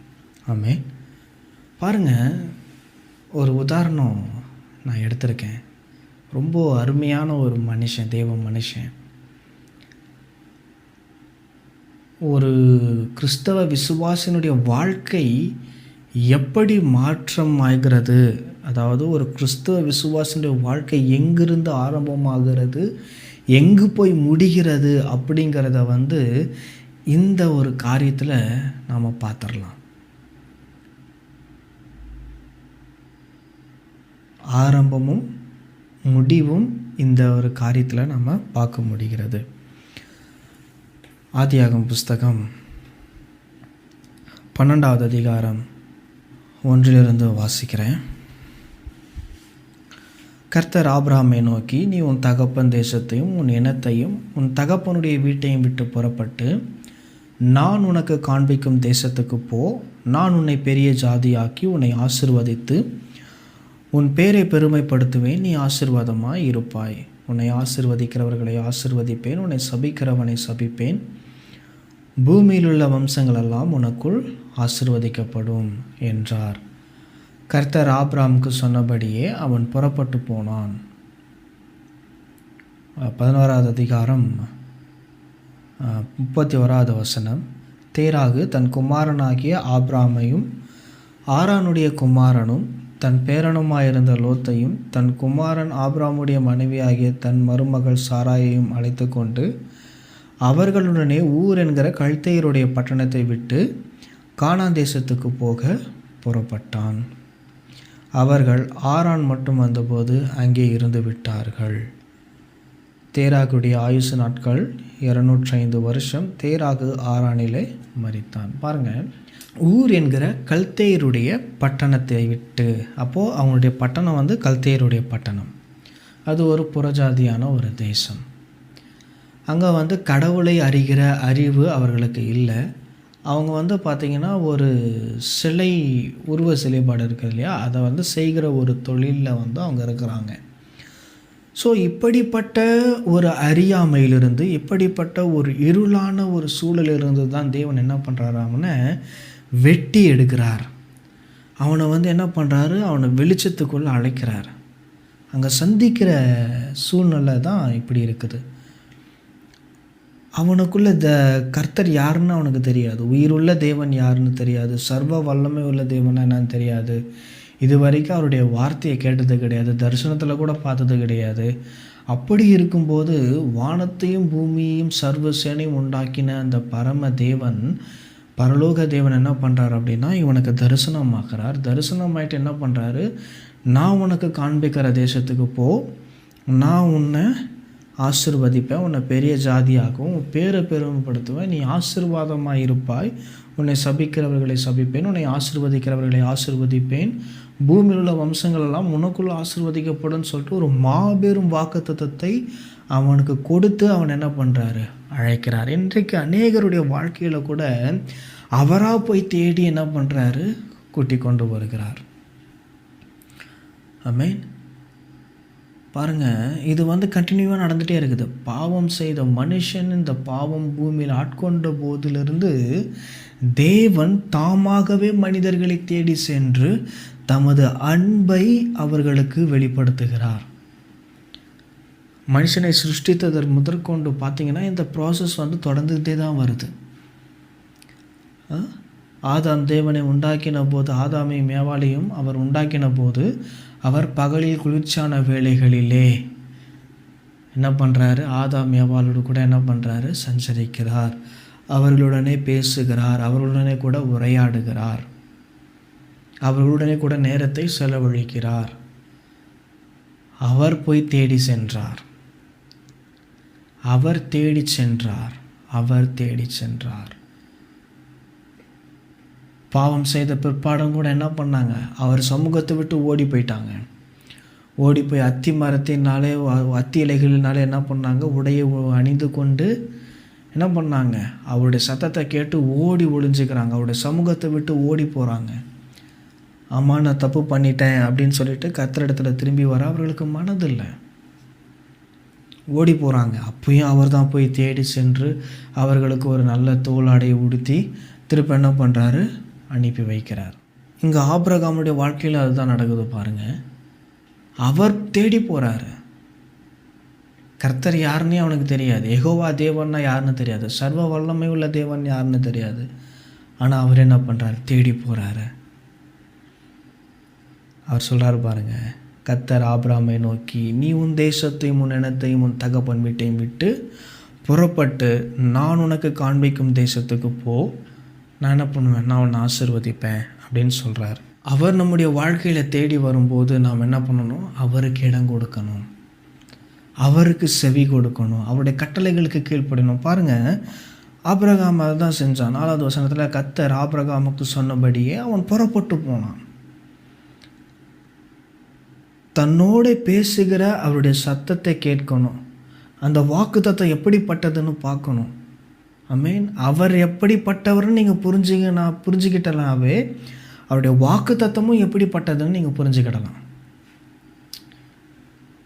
ஆமென். பாருங்கள், ஒரு உதாரணம் நான் எடுத்திருக்கேன். ரொம்ப அருமையான ஒரு மனுஷன், தேவ மனுஷன். ஒரு கிறிஸ்தவ விசுவாசினுடைய வாழ்க்கை எப்படி மாற்றம் ஆகிறது, அதாவது ஒரு கிறிஸ்தவ விசுவாசினுடைய வாழ்க்கை எங்கிருந்து ஆரம்பமாகிறது, எங்கு போய் முடிகிறது அப்படிங்கிறத இந்த ஒரு காரியத்தில் நாம் பார்த்துடலாம். ஆரம்பமும் முடிவும் இந்த ஒரு காரியத்தில் நம்ம பார்க்க முடிகிறது. ஆதியாகமம் புஸ்தகம் 12வது அதிகாரம் 1 வாசிக்கிறேன். கர்த்தர் ஆபிரகாமை நோக்கி, நீ உன் தகப்பன் தேசத்தையும் உன் இனத்தையும் உன் தகப்பனுடைய வீட்டையும் விட்டு புறப்பட்டு நான் உனக்கு காண்பிக்கும் தேசத்துக்கு போ. நான் உன்னை பெரிய ஜாதியாக்கி உன்னை ஆசீர்வதித்து உன் பேரை பெருமைப்படுத்துவேன். நீ ஆசீர்வாதமாய் இருப்பாய். உன்னை ஆசீர்வதிக்கிறவர்களை ஆசீர்வதிப்பேன், உன்னை சபிக்கிறவனை சபிப்பேன். பூமியில் உள்ள வம்சங்களெல்லாம் உனக்குள் ஆசீர்வதிக்கப்படும் என்றார். கர்த்தர் ஆபிரகாமுக்கு சொன்னபடியே அவன் புறப்பட்டு போனான். 11வது அதிகாரம் 31வது வசனம். தேராகு தன் குமாரனாகிய ஆபிரகாமையும் ஆரானுடைய குமாரனும் தன் பேரனுமாயிருந்த லோத்தையும் தன் குமாரன் ஆபிரகாமுடைய மனைவியாகிய தன் மருமகள் சாராயையும் அழைத்து கொண்டு அவர்களுடனே ஊர் என்கிற கல்தேயருடைய பட்டணத்தை விட்டு கானான் தேசத்துக்கு போக புறப்பட்டான். அவர்கள் ஆரான் மட்டும் வந்தபோது அங்கே இருந்து விட்டார்கள். தேராகுடைய ஆயுசு நாட்கள் 205 வருஷம். தேராகு ஆரானிலே மரித்தான். பாருங்கள், ஊர் என்கிற கல்தேயருடைய பட்டணத்தை விட்டு, அப்போது அவங்களுடைய பட்டணம் கல்தேயருடைய பட்டணம். அது ஒரு புறஜாதியான ஒரு தேசம். அங்கே கடவுளை அறிகிற அறிவு அவர்களுக்கு இல்லை. அவங்க பார்த்திங்கன்னா ஒரு சிலை, உருவ சிலைப்பாடு இருக்குது இல்லையா, அதை செய்கிற ஒரு தொழிலில் அவங்க இருக்கிறாங்க. ஸோ இப்படிப்பட்ட ஒரு அறியாமையிலிருந்து, இப்படிப்பட்ட ஒரு இருளான ஒரு சூழலிலிருந்து தான் தேவன் என்ன பண்ணுறாரு, அவனை வெட்டி எடுக்கிறார். அவனை என்ன பண்ணுறாரு, அவனை வெளிச்சத்துக்குள்ளே அழைக்கிறார். அங்கே சந்திக்கிற சூழ்நிலை தான் இப்படி இருக்குது. அவனுக்குள்ள கர்த்தர் யாருன்னு அவனுக்கு தெரியாது, உயிருள்ள தேவன் யாருன்னு தெரியாது, சர்வ வல்லமை உள்ள தேவன் என்னன்னு தெரியாது. இது வரைக்கும் அவருடைய வார்த்தையை கேட்டது கிடையாது, தரிசனத்தில் கூட பார்த்தது கிடையாது. அப்படி இருக்கும்போது வானத்தையும் பூமியையும் சர்வ சேனையும் உண்டாக்கின அந்த பரம தேவன், பரலோக தேவன் என்ன பண்ணுறாரு அப்படின்னா, இவனுக்கு தரிசனமாக்குறார். தரிசனமாயிட்டு என்ன பண்ணுறாரு, நான் உனக்கு காண்பிக்கிற தேசத்துக்கு போ, நான் உன்னை ஆசீர்வதிப்பேன், உன்னை பெரிய ஜாதியாகவும் உன் பேரை பெருமைப்படுத்துவேன், நீ ஆசீர்வாதமாக இருப்பாய், உன்னை சபிக்கிறவர்களை சபிப்பேன், உன்னை ஆசீர்வதிக்கிறவர்களை ஆசீர்வதிப்பேன், பூமியில் உள்ள வம்சங்கள் எல்லாம் உனக்குள்ள ஆசீர்வதிக்கப்படும் சொல்லிட்டு ஒரு மாபெரும் வாக்குத்தத்தத்தை அவனுக்கு கொடுத்து அவன் என்ன பண்ணுறாரு, அழைக்கிறார். இன்றைக்கு அநேகருடைய வாழ்க்கையில் கூட அவராக போய் தேடி என்ன பண்ணுறாரு, கூட்டி கொண்டு வருகிறார். ஆமென். பாருங்கள், இது கண்டினியூவாக நடந்துகிட்டே இருக்குது. பாவம் செய்த மனுஷன் இந்த பாவம் பூமியில் ஆட்கொண்ட போதிலிருந்து தேவன் தாமாகவே மனிதர்களை தேடி சென்று தமது அன்பை அவர்களுக்கு வெளிப்படுத்துகிறார். மனுஷனை சிருஷ்டித்ததற்கு முதற்கொண்டு பார்த்திங்கன்னா இந்த ப்ராசஸ் தொடர்ந்துகிட்டே தான் வருது. ஆதாம் தேவனை உண்டாக்கின போது, ஆதாமையும் ஏவாளையும் அவர் உண்டாக்கின போது, அவர் பகலில் குளிர்ச்சியான வேளைகளிலே என்ன பண்ணுறாரு? ஆதாம் ஏவாளோடு கூட என்ன பண்ணுறாரு? சஞ்சரிக்கிறார், அவர்களுடனே பேசுகிறார், அவர்களுடனே கூட உரையாடுகிறார், அவர்களுடனே கூட நேரத்தை செலவழிக்கிறார். அவர் போய் தேடி சென்றார், அவர் தேடி சென்றார், அவர் தேடி சென்றார். பாவம் செய்த பிற்பாடும் கூட என்ன பண்ணாங்க? அவர் சமூகத்தை விட்டு ஓடி போயிட்டாங்க. ஓடி போய் அத்தி மரத்தினாலே, அத்தி இலைகளினாலே என்ன பண்ணாங்க? உடையை அணிந்து கொண்டு என்ன பண்ணாங்க? அவருடைய சத்தத்தை கேட்டு ஓடி ஒளிஞ்சுக்கிறாங்க, அவருடைய சமூகத்தை விட்டு ஓடி போகிறாங்க. ஆமாம், நான் தப்பு பண்ணிட்டேன் அப்படின்னு சொல்லிட்டு கர்த்தரிடத்துல திரும்பி வர அவர்களுக்கு மனதில்லை, ஓடி போகிறாங்க. அப்பயும் அவர் தான் போய் தேடி சென்று அவர்களுக்கு ஒரு நல்ல தோளாடையை உடுத்தி திருப்ப என்ன பண்ணுறாரு? அனுப்பி வைக்கிறார். இங்கே ஆபிரகாமுடைய வாழ்க்கையில் அதுதான் நடக்குது பாருங்கள். அவர் தேடி போகிறாரு. கர்த்தர் யாருன்னே அவனுக்கு தெரியாது, யெகோவா தேவன்னா யாருன்னு தெரியாது, சர்வ வல்லமை உள்ள தேவன் யாருன்னு தெரியாது. ஆனால் அவர் என்ன பண்ணுறாரு? தேடி போகிறாரு. அவர் சொல்கிறார் பாருங்க, கர்த்தர் ஆபிரகாமை நோக்கி, நீ உன் தேசத்தையும் உன் இனத்தையும் உன் தகப்பன் வீட்டையும் விட்டு புறப்பட்டு நான் உனக்கு காண்பிக்கும் தேசத்துக்கு போ, நான் என்ன பண்ணுவேன்? நான் உன்னை ஆசீர்வதிப்பேன் அப்படின்னு சொல்கிறார். அவர் நம்முடைய வாழ்க்கையில் தேடி வரும்போது நாம் என்ன பண்ணணும்? அவருக்கு இடம் கொடுக்கணும், அவருக்கு செவி கொடுக்கணும், அவருடைய கட்டளைகளுக்கு கீழ்ப்படணும். பாருங்கள், ஆபிரகாம் அதை தான் செஞ்சான். 4வது வசனத்தில் கர்த்தர் ஆபிரகாமுக்கு சொன்னபடியே அவன் புறப்பட்டு போனான். தன்னோடு பேசுகிற அவருடைய சத்தத்தை கேட்கணும், அந்த வாக்குத்தத்தம் எப்படிப்பட்டதுன்னு பார்க்கணும். ஆமென். அவர் எப்படிப்பட்டவர்னு நீங்கள் புரிஞ்சுக்கிட்டலாவே அவருடைய வாக்குத்தத்தமும் எப்படிப்பட்டதுன்னு நீங்கள் புரிஞ்சுக்கிடலாம்.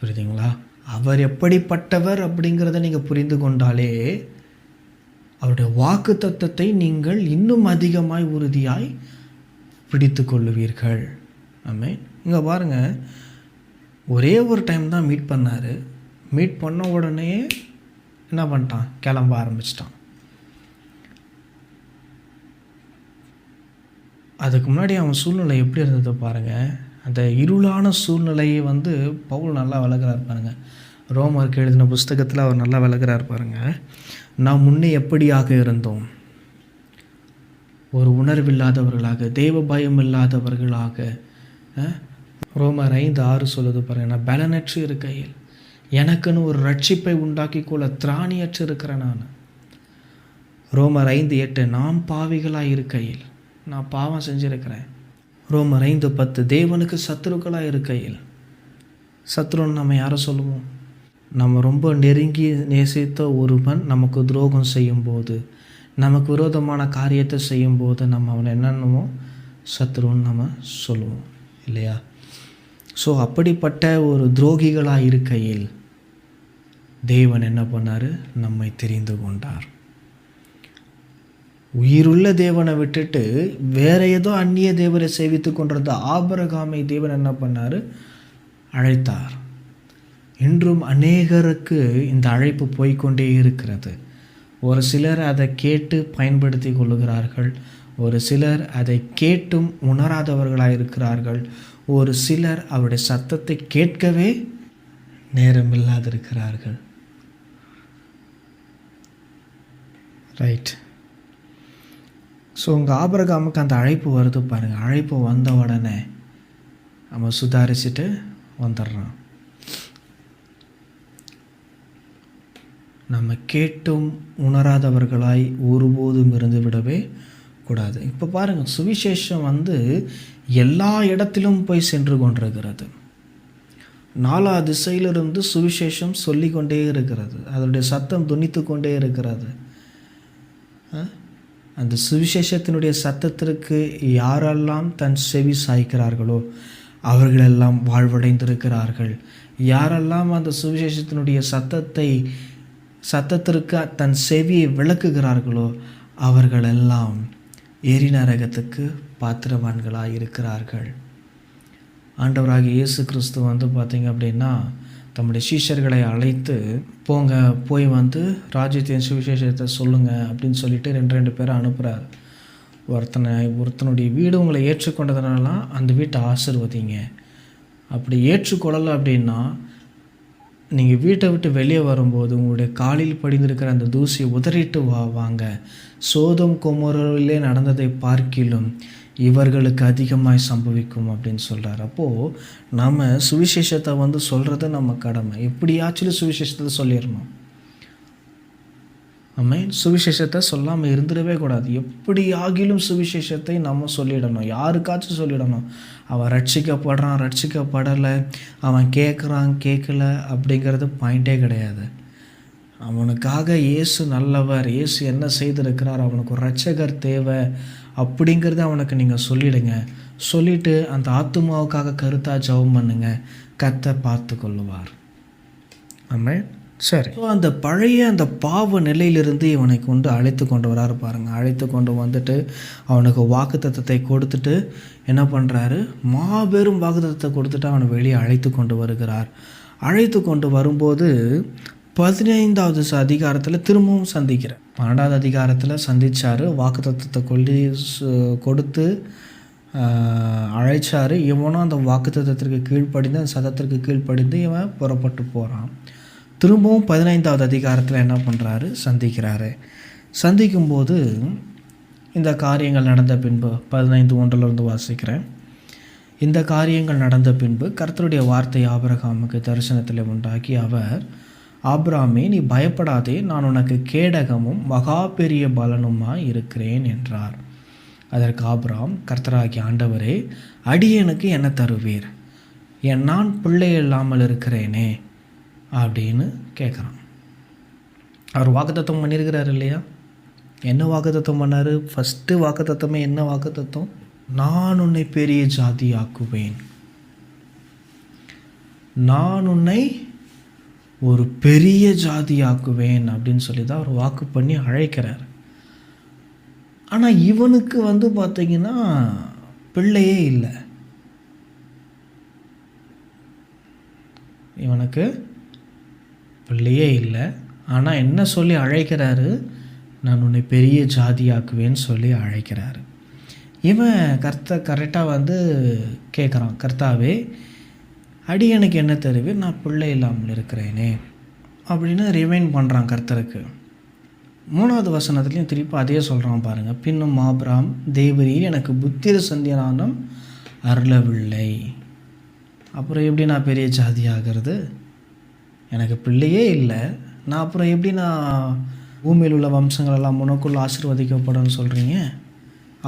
புரியுதுங்களா? அவர் எப்படிப்பட்டவர் அப்படிங்கிறத நீங்கள் புரிந்து கொண்டாலே அவருடைய வாக்குத்தத்தத்தை நீங்கள் இன்னும் அதிகமாய் உறுதியாய் பிடித்து கொள்ளுவீர்கள். ஆமென். இங்கே பாருங்கள், ஒரே ஒரு டைம் தான் மீட் பண்ணார். மீட் பண்ண உடனே என்ன பண்ணிட்டான்? கிளம்ப ஆரம்பிச்சிட்டான். அதுக்கு முன்னாடி அவன் சூழ்நிலை எப்படி இருந்தது பாருங்கள். அந்த இருளான சூழ்நிலையை பவுல் நல்லா விளக்குறார் பாருங்கள். ரோமருக்கு எழுதின புஸ்தகத்தில் அவர் நல்லா விளக்குறார் பாருங்கள். நாம் முன்னே எப்படியாக இருந்தோம்? ஒரு உணர்வில்லாதவர்களாக, தெய்வ பயம் இல்லாதவர்களாக. ரோமர் 5:6 சொல்லுது பாருங்க, நான் பலனற்று இருக்கையில் எனக்குன்னு ஒரு ரட்சிப்பை உண்டாக்கி கொள்ள திராணியற்று இருக்கிறேன் நான். ரோமர் 5:8 நாம் பாவிகளாக இருக்கையில், நான் பாவம் செஞ்சுருக்கிறேன். ரோமர் 5:10 தேவனுக்கு சத்துருக்களாக இருக்கையில். சத்துருன்னு நம்ம யாரை சொல்லுவோம்? நம்ம ரொம்ப நெருங்கி நேசித்த ஒருவன் நமக்கு துரோகம் செய்யும்போது, நமக்கு விரோதமான காரியத்தை செய்யும்போது நம்ம அவனை என்னென்னமோ சத்துருன்னு நம்ம சொல்லுவோம் இல்லையா? ஸோ அப்படிப்பட்ட ஒரு துரோகிகளாக இருக்கையில் தேவன் என்ன பண்ணார்? நம்மை தெரிந்து கொண்டார். உயிருள்ள தேவனை விட்டுட்டு வேற ஏதோ அந்நிய தேவரை சேவித்து கொண்டிருந்த ஆபிரகாமை தேவன் என்ன பண்ணார்? அழைத்தார். இன்றும் அநேகருக்கு இந்த அழைப்பு போய்கொண்டே இருக்கிறது. ஒரு சிலர் அதை கேட்டு பயன்படுத்தி கொள்ளுகிறார்கள், ஒரு சிலர் அதை கேட்டும் உணராதவர்களாக இருக்கிறார்கள், ஒரு சிலர் அவருடைய சத்தத்தை கேட்கவே நேரமில்லாதிருக்கிறார்கள். ரைட். ஸோ உங்கள் ஆபிரகாமுக்கு அந்த அழைப்பு வருது பாருங்கள். அழைப்பு வந்த உடனே நம்ம சுதாரிச்சுட்டு வந்துடுறான். நம்ம கேட்டும் உணராதவர்களாய் ஒருபோதும் இருந்து விடவே கூடாது. இப்போ பாருங்கள், சுவிசேஷம் எல்லா இடத்திலும் போய் சென்று கொண்டிருக்கிறது. 4 திசையிலிருந்து சுவிசேஷம் சொல்லி கொண்டே இருக்கிறது, அதனுடைய சத்தம் துணித்து கொண்டே இருக்கிறது. அந்த சுவிசேஷத்தினுடைய சத்தத்திற்கு யாரெல்லாம் தன் செவி சாய்க்கிறார்களோ அவர்களெல்லாம் வாழ்வடைந்திருக்கிறார்கள். யாரெல்லாம் அந்த சுவிசேஷத்தினுடைய சத்தத்திற்கு தன் செவியை விளக்குகிறார்களோ அவர்களெல்லாம் எரிநரகத்துக்கு பாத்திரவான்களாக இருக்கிறார்கள். ஆண்டவராகிய இயேசு கிறிஸ்து பார்த்திங்க அப்படின்னா தம்முடைய சீஷர்களை அழைத்து போய் ராஜ்யத்தின் சுவிசேஷத்தை சொல்லுங்கள் அப்படின்னு சொல்லிட்டு 2 பேரை அனுப்புகிறார். ஒருத்தனுடைய வீடு உங்களை ஏற்றுக்கொண்டதுனாலாம் அந்த வீட்டை ஆசீர்வதிங்க. அப்படி ஏற்றுக்கொள்ளலை அப்படின்னா நீங்கள் வீட்டை விட்டு வெளியே வரும்போது உங்களுடைய காலில் படிந்திருக்கிற அந்த தூசியை உதறிட்டு வாங்க. சோதோம் கொமோராவிலே நடந்ததை பார்க்கிலும் இவர்களுக்கு அதிகமாய் சம்பவிக்கும் அப்படின்னு சொல்கிறார். அப்போது நம்ம சுவிசேஷத்தை சொல்கிறது நம்ம கடமை. எப்படியாச்சும் சுவிசேஷத்தை சொல்லிடணும். சுவிசேஷத்தை சொல்லாமல் இருந்துடவே கூடாது. எப்படி ஆகிலும் சுவிசேஷத்தை நம்ம சொல்லிடணும். யாருக்காச்சும் சொல்லிடணும். அவன் ரட்சிக்கப்படலை, அவன் கேட்கல அப்படிங்கிறது பாயிண்டே கிடையாது. அவனுக்காக இயேசு நல்லவர், இயேசு என்ன செய்திருக்கிறார், அவனுக்கு ஒரு ரட்சகர் தேவை அப்படிங்கிறத அவனுக்கு நீங்கள் சொல்லிடுங்க. சொல்லிவிட்டு அந்த ஆத்துமாவுக்காக கருத்தாக ஜெபம் பண்ணுங்க. கர்த்தர் பார்த்து கொள்ளுவார். ஆமென். சரி, அந்த பழைய அந்த பாவ நிலையிலிருந்து இவனை கொண்டு அழைத்து கொண்டு வராரு பாருங்கள். அழைத்து கொண்டு வந்துட்டு அவனுக்கு வாக்குத்தத்தத்தை கொடுத்துட்டு என்ன பண்ணுறாரு, மாபெரும் வாக்குத்தத்தத்தை கொடுத்துட்டு அவனை வெளியே அழைத்து கொண்டு வருகிறார். அழைத்து கொண்டு வரும்போது 15வது அதிகாரத்தில் திரும்பவும் சந்திக்கிறார். 12வது அதிகாரத்தில் சந்தித்தார், வாக்குத்தத்தத்தை கொடுத்து அழைச்சார். இவனும் அந்த வாக்குத்தத்தத்திற்கு கீழ்ப்படிந்து, அந்த சதத்திற்கு கீழ்ப்படிந்து இவன் புறப்பட்டு போகிறான். திரும்பவும் 15வது அதிகாரத்தில் என்ன பண்ணுறாரு, சந்திக்கிறாரு. சந்திக்கும்போது இந்த காரியங்கள் நடந்த பின்பு 15:1 வாசிக்கிறேன். இந்த காரியங்கள் நடந்த பின்பு கர்த்தருடைய வார்த்தை ஆபிரகாமுக்கு தரிசனத்தில் உண்டாக்கி அவர், ஆபிரகாமே நீ பயப்படாதே, நான் உனக்கு கேடகமும் மகா பெரிய பலனுமாய் இருக்கிறேன் என்றார். அதற்கு ஆபிரகாம், கர்த்தராகிய ஆண்டவரே, அடியேனுக்கு என்ன தருவீர், நான் பிள்ளை இல்லாமல் இருக்கிறேனே அப்படின்னு கேட்குறான். அவர் வாக்குத்தத்தம் பண்ணியிருக்கிறார் இல்லையா? என்ன வாக்குத்தத்தம் பண்ணார்? ஃபஸ்ட்டு வாக்குத்தத்தமே என்ன வாக்குத்தத்தம்? நான் உன்னை பெரிய ஜாதி ஆக்குவேன், நான் உன்னை ஒரு பெரிய ஜாதி ஆக்குவேன் அப்படின்னு சொல்லி தான் அவர் வாக்கு பண்ணி அழைக்கிறார். ஆனால் இவனுக்கு பார்த்தீங்கன்னா பிள்ளையே இல்லை. இவனுக்கு பிள்ளையே இல்லை. ஆனால் என்ன சொல்லி அழைக்கிறாரு, நான் உன்னை பெரிய ஜாதியாக்குவேன்னு சொல்லி அழைக்கிறாரு. இவன் கரெக்டாக கேட்குறான், கர்த்தாவே அடியனுக்கு என்ன தருவீர், நான் பிள்ளை இல்லாமல் இருக்கிறேனே அப்படின்னு ரிமைண்ட் பண்ணுறான் கர்த்தருக்கு. 3வது வசனத்துலேயும் திருப்பி அதே சொல்கிறான் பாருங்கள். பின்னும் ஆபிரகாம், தேவரீர் எனக்கு புத்திர சந்தியானம் அருளவில்லை, அப்புறம் எப்படி நான் பெரிய ஜாதி ஆகிறது, எனக்கு பிள்ளையே இல்லை, நான் அப்புறம் எப்படி நான் பூமியில் உள்ள வம்சங்களெல்லாம் உனக்குள்ள ஆசீர்வதிக்கப்படும் சொல்கிறீங்க,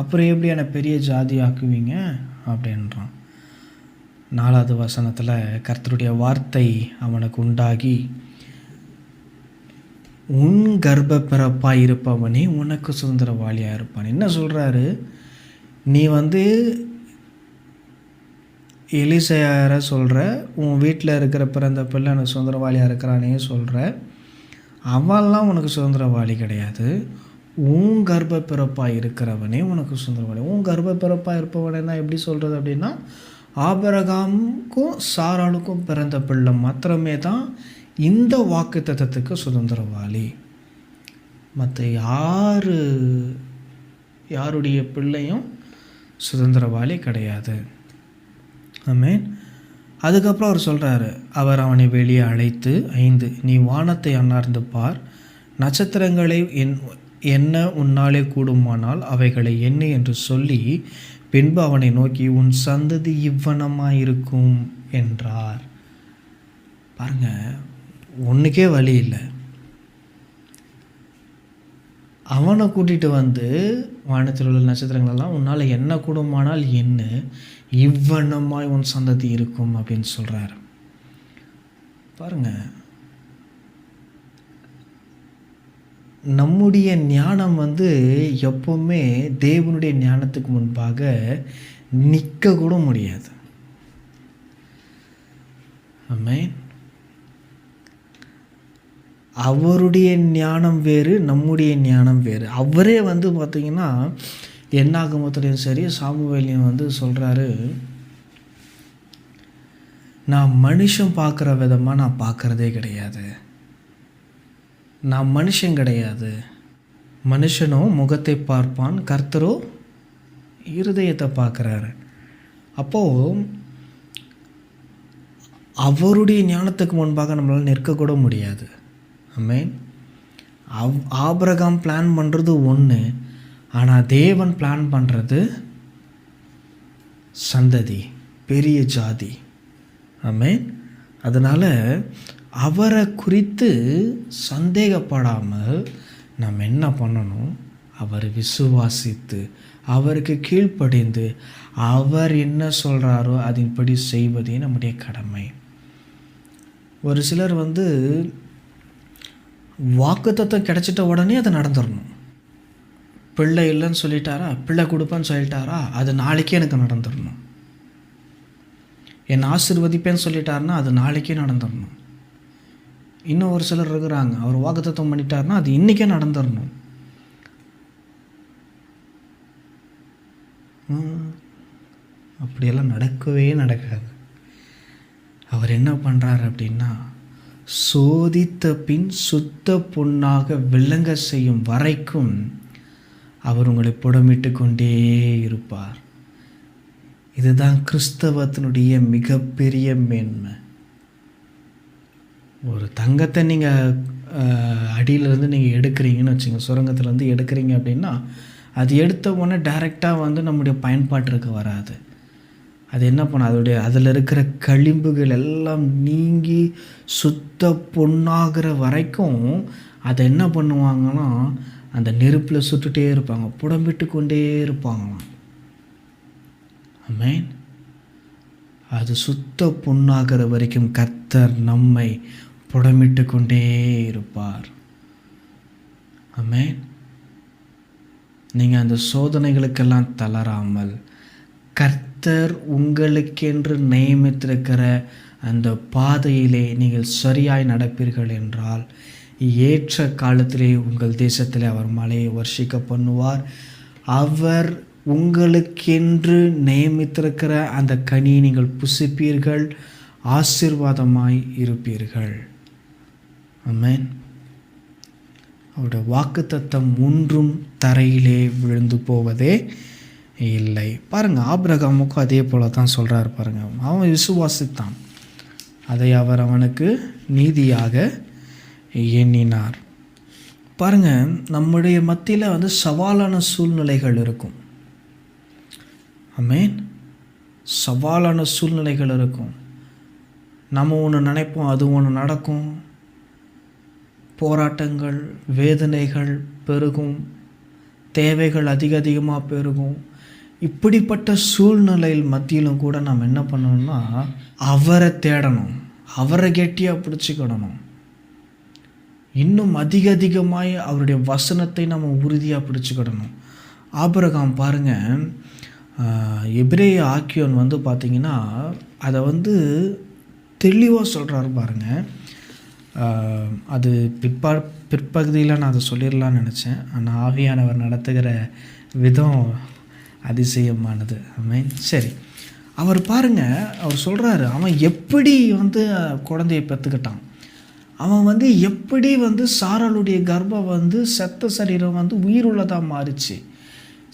அப்புறம் எப்படி என்னை பெரிய ஜாதி ஆக்குவீங்க அப்படின்றான். 4வது வசனத்தில் கர்த்தருடைய வார்த்தை அவனுக்கு உண்டாகி, உன் கர்ப்ப பிறப்பாக இருப்பவனே உனக்கு சுதந்திரவாளியாக இருப்பான். என்ன சொல்கிறாரு, நீ எலிசையாரை சொல்கிற, உன் வீட்டில் இருக்கிற பிறந்த பிள்ளை எனக்கு சுதந்திரவாளியாக இருக்கிறானே சொல்கிற, அவெல்லாம் உனக்கு சுதந்திரவாளி கிடையாது. உன் கர்ப்ப பிறப்பாக இருக்கிறவனே உனக்கு சுதந்திரவாளி. உன் கர்ப்ப பிறப்பாக இருப்பவனேன்னா எப்படி சொல்கிறது அப்படின்னா, ஆபிரகாமுக்கும் சாராளுக்கும் பிறந்த பிள்ளை மாத்திரமே தான் இந்த வாக்குத்தத்தத்துக்கு சுதந்திரவாளி. மற்ற யாருடைய பிள்ளையும் சுதந்திரவாளி கிடையாது. ஆமென். அதுக்கப்புறம் அவர் சொல்கிறாரு, அவர் அவனை வெளியே அழைத்து 5 நீ வானத்தை அண்ணார்ந்து பார், நட்சத்திரங்களை என்ன உன்னாலே கூடுமானால் அவைகளை எண்ணு என்று சொல்லி, பின்பு அவனை நோக்கி உன் சந்ததி இவ்வனமாயிருக்கும் என்றார். பாருங்க, ஒன்றுக்கே வழி இல்லை. அவனை கூட்டிகிட்டு வானத்தில் உள்ள நட்சத்திரங்களெல்லாம் உன்னால் என்ன கூடுமானால் என்ன, இவ்வண்ணமாய் உன் சந்ததி இருக்கும் அப்படின்னு சொல்கிறார். பாருங்க, நம்முடைய ஞானம் எப்போவுமே தேவனுடைய ஞானத்துக்கு முன்பாக நிற்க கூட முடியாது. ஆமென். அவருடைய ஞானம் வேறு, நம்முடைய ஞானம் வேறு. அவரே பார்த்திங்கன்னா என்னாகமத்திலையும் சரி சாமுவேலையும் சொல்கிறாரு, நான் மனுஷன் பார்க்குற விதமாக நான் பார்க்குறதே கிடையாது, நான் மனுஷன் கிடையாது, மனுஷனோ முகத்தை பார்ப்பான், கர்த்தரோ இருதயத்தை பார்க்குறாரு. அப்போது அவருடைய ஞானத்துக்கு முன்பாக நம்மளால் நிற்கக்கூட முடியாது. ஆமென். ஆபிரகாம் பிளான் பண்ணுறது ஒன்று, ஆனால் தேவன் பிளான் பண்ணுறது சந்ததி, பெரிய ஜாதி. ஆமென். அதனால் அவரை குறித்து சந்தேகப்படாமல் நம்ம என்ன பண்ணணும்? அவரை விசுவாசித்து அவருக்கு கீழ்ப்படிந்து அவர் என்ன சொல்கிறாரோ அதன்படி செய்வதே நம்முடைய கடமை. ஒரு சிலர் வாக்குத்தத்தம் கிடைச்சிட்ட உடனே அது நடந்துடணும். பிள்ளை இல்லைன்னு சொல்லிட்டாரா, பிள்ளை கொடுப்பேன்னு சொல்லிட்டாரா, அது நாளைக்கே எனக்கு நடந்துடணும். என்னை ஆசீர்வதிப்பேன்னு சொல்லிட்டாருன்னா அது நாளைக்கே நடந்துடணும். இன்னும் ஒரு சிலர் இருக்கிறாங்க, அவர் வாக்குத்தத்தம் பண்ணிட்டாருன்னா அது இன்றைக்கே நடந்துடணும். அப்படியெல்லாம் நடக்கவே நடக்காது. அவர் என்ன பண்ணுறார் அப்படின்னா, சோதித்த பின் சுத்த பொன்னாக விளங்க செய்யும் வரைக்கும் அவர் உங்களை புடமிட்டு கொண்டே இருப்பார். இதுதான் கிறிஸ்தவத்தினுடைய மிகப்பெரிய மேன்மை. ஒரு தங்கத்தை நீங்கள் அடியிலேருந்து நீங்கள் எடுக்கிறீங்கன்னு வச்சுங்க, சுரங்கத்துலேருந்து எடுக்கிறீங்க அப்படின்னா அது எடுத்த உடனே டைரெக்டாக நம்முடைய பயன்பாட்டிற்கு வராது. அது என்ன பண்ண, அதில் இருக்கிற களிம்புகள் எல்லாம் நீங்கி சுத்த பொன்னாகிற வரைக்கும் அதை என்ன பண்ணுவாங்கன்னா அந்த நெருப்பில் சுட்டுகிட்டே இருப்பாங்க, புடம்பிட்டு கொண்டே இருப்பாங்களாம். ஆமென். அது சுத்த பொன்னாகிற வரைக்கும் கர்த்தர் நம்மை புடமிட்டு கொண்டே இருப்பார். ஆமென். நீங்கள் அந்த சோதனைகளுக்கெல்லாம் தளராமல் கர்த்தர் உங்களுக்கென்று நியமித்திருக்கிற அந்த பாதையிலே நீங்கள் சரியாய் நடப்பீர்கள் என்றால் ஏற்ற காலத்திலே உங்கள் தேசத்திலே அவர் மழையை வர்ஷிக்க பண்ணுவார். அவர் உங்களுக்கென்று நியமித்திருக்கிற அந்த கனியை நீங்கள் புசிப்பீர்கள், ஆசீர்வாதமாய் இருப்பீர்கள். ஆமென். அவருடைய வாக்குத்தத்தம் ஒன்றும் தரையிலே விழுந்து போவதே இல்லை. பாருங்கள், ஆபிரகாமுக்கும் அதே போல தான் சொல்கிறார். பாருங்கள், அவன் விசுவாசித்தான், அதை அவர் அவனுக்கு நீதியாக எண்ணினார். பாருங்கள், நம்முடைய மத்தியில் சவாலான சூழ்நிலைகள் இருக்கும். ஆமென். சவாலான சூழ்நிலைகள் இருக்கும். நம்ம ஒன்று நினைப்போம், அது ஒன்று நடக்கும். போராட்டங்கள், வேதனைகள் பெருகும், தேவைகள் அதிகமாக பெருகும். இப்படிப்பட்ட சூழ்நிலையில் மத்தியிலும் கூட நாம் என்ன பண்ணணும்னா அவரை தேடணும், அவரை கெட்டியாக பிடிச்சிக்கிடணும். இன்னும் அதிகமாய் அவருடைய வசனத்தை நம்ம உறுதியாக பிடிச்சிக்கிடணும். ஆபிரகாம் பாருங்கள், எபிரேய ஆக்கியோன் பார்த்திங்கன்னா அதை தெளிவாக சொல்கிறாரு பாருங்கள். அது பிற்பகுதியில் நான் அதை சொல்லிடலான்னு நினச்சேன், ஆனால் ஆவியானவர் நடத்துகிற விதம் அதிசயமானது. ஆமென். சரி, அவர் பாருங்கள், அவர் சொல்கிறாரு, அவன் எப்படி குழந்தையை பெற்றுக்கிட்டான், அவன் எப்படி சாராளுடைய கர்ப்பம் செத்த சரீரம் உயிர் உள்ளதாக மாறிச்சு,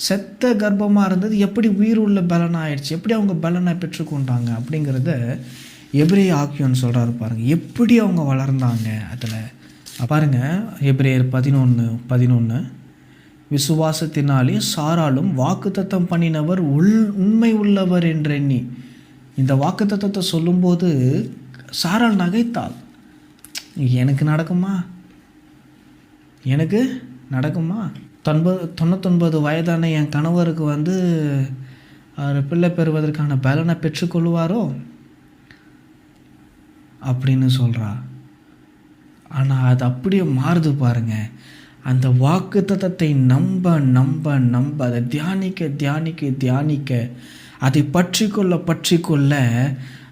செத்த கர்ப்பமாக இருந்தது எப்படி உயிர் உள்ள பலனாகிடுச்சு, எப்படி அவங்க பலனை பெற்றுக்கொண்டாங்க அப்படிங்கிறத எபிரேய ஆக்கியோன் சொல்கிறாரு. பாருங்கள், எப்படி அவங்க வளர்ந்தாங்க. அதில் பாருங்கள், எபிரேயர் 11:11, விசுவாசத்தினாலே சாராளும் வாக்குத்தத்தம் பண்ணினவர் உண்மை உள்ளவர் என்றெண்ணி. இந்த வாக்குத்தத்தத்தை சொல்லும்போது சாராள் நகைத்தாள். எனக்கு நடக்குமா, எனக்கு நடக்குமா, 99 வயதான என் கணவருக்கு அவர் பிள்ளை பெறுவதற்கான பலனை பெற்றுக்கொள்வாரோ அப்படின்னு சொல்கிறா. ஆனால் அது அப்படியே மாறுது பாருங்கள். அந்த வாக்குத்தத்தத்தை நம்ப அதை தியானிக்க அதை பற்றிக்கொள்ள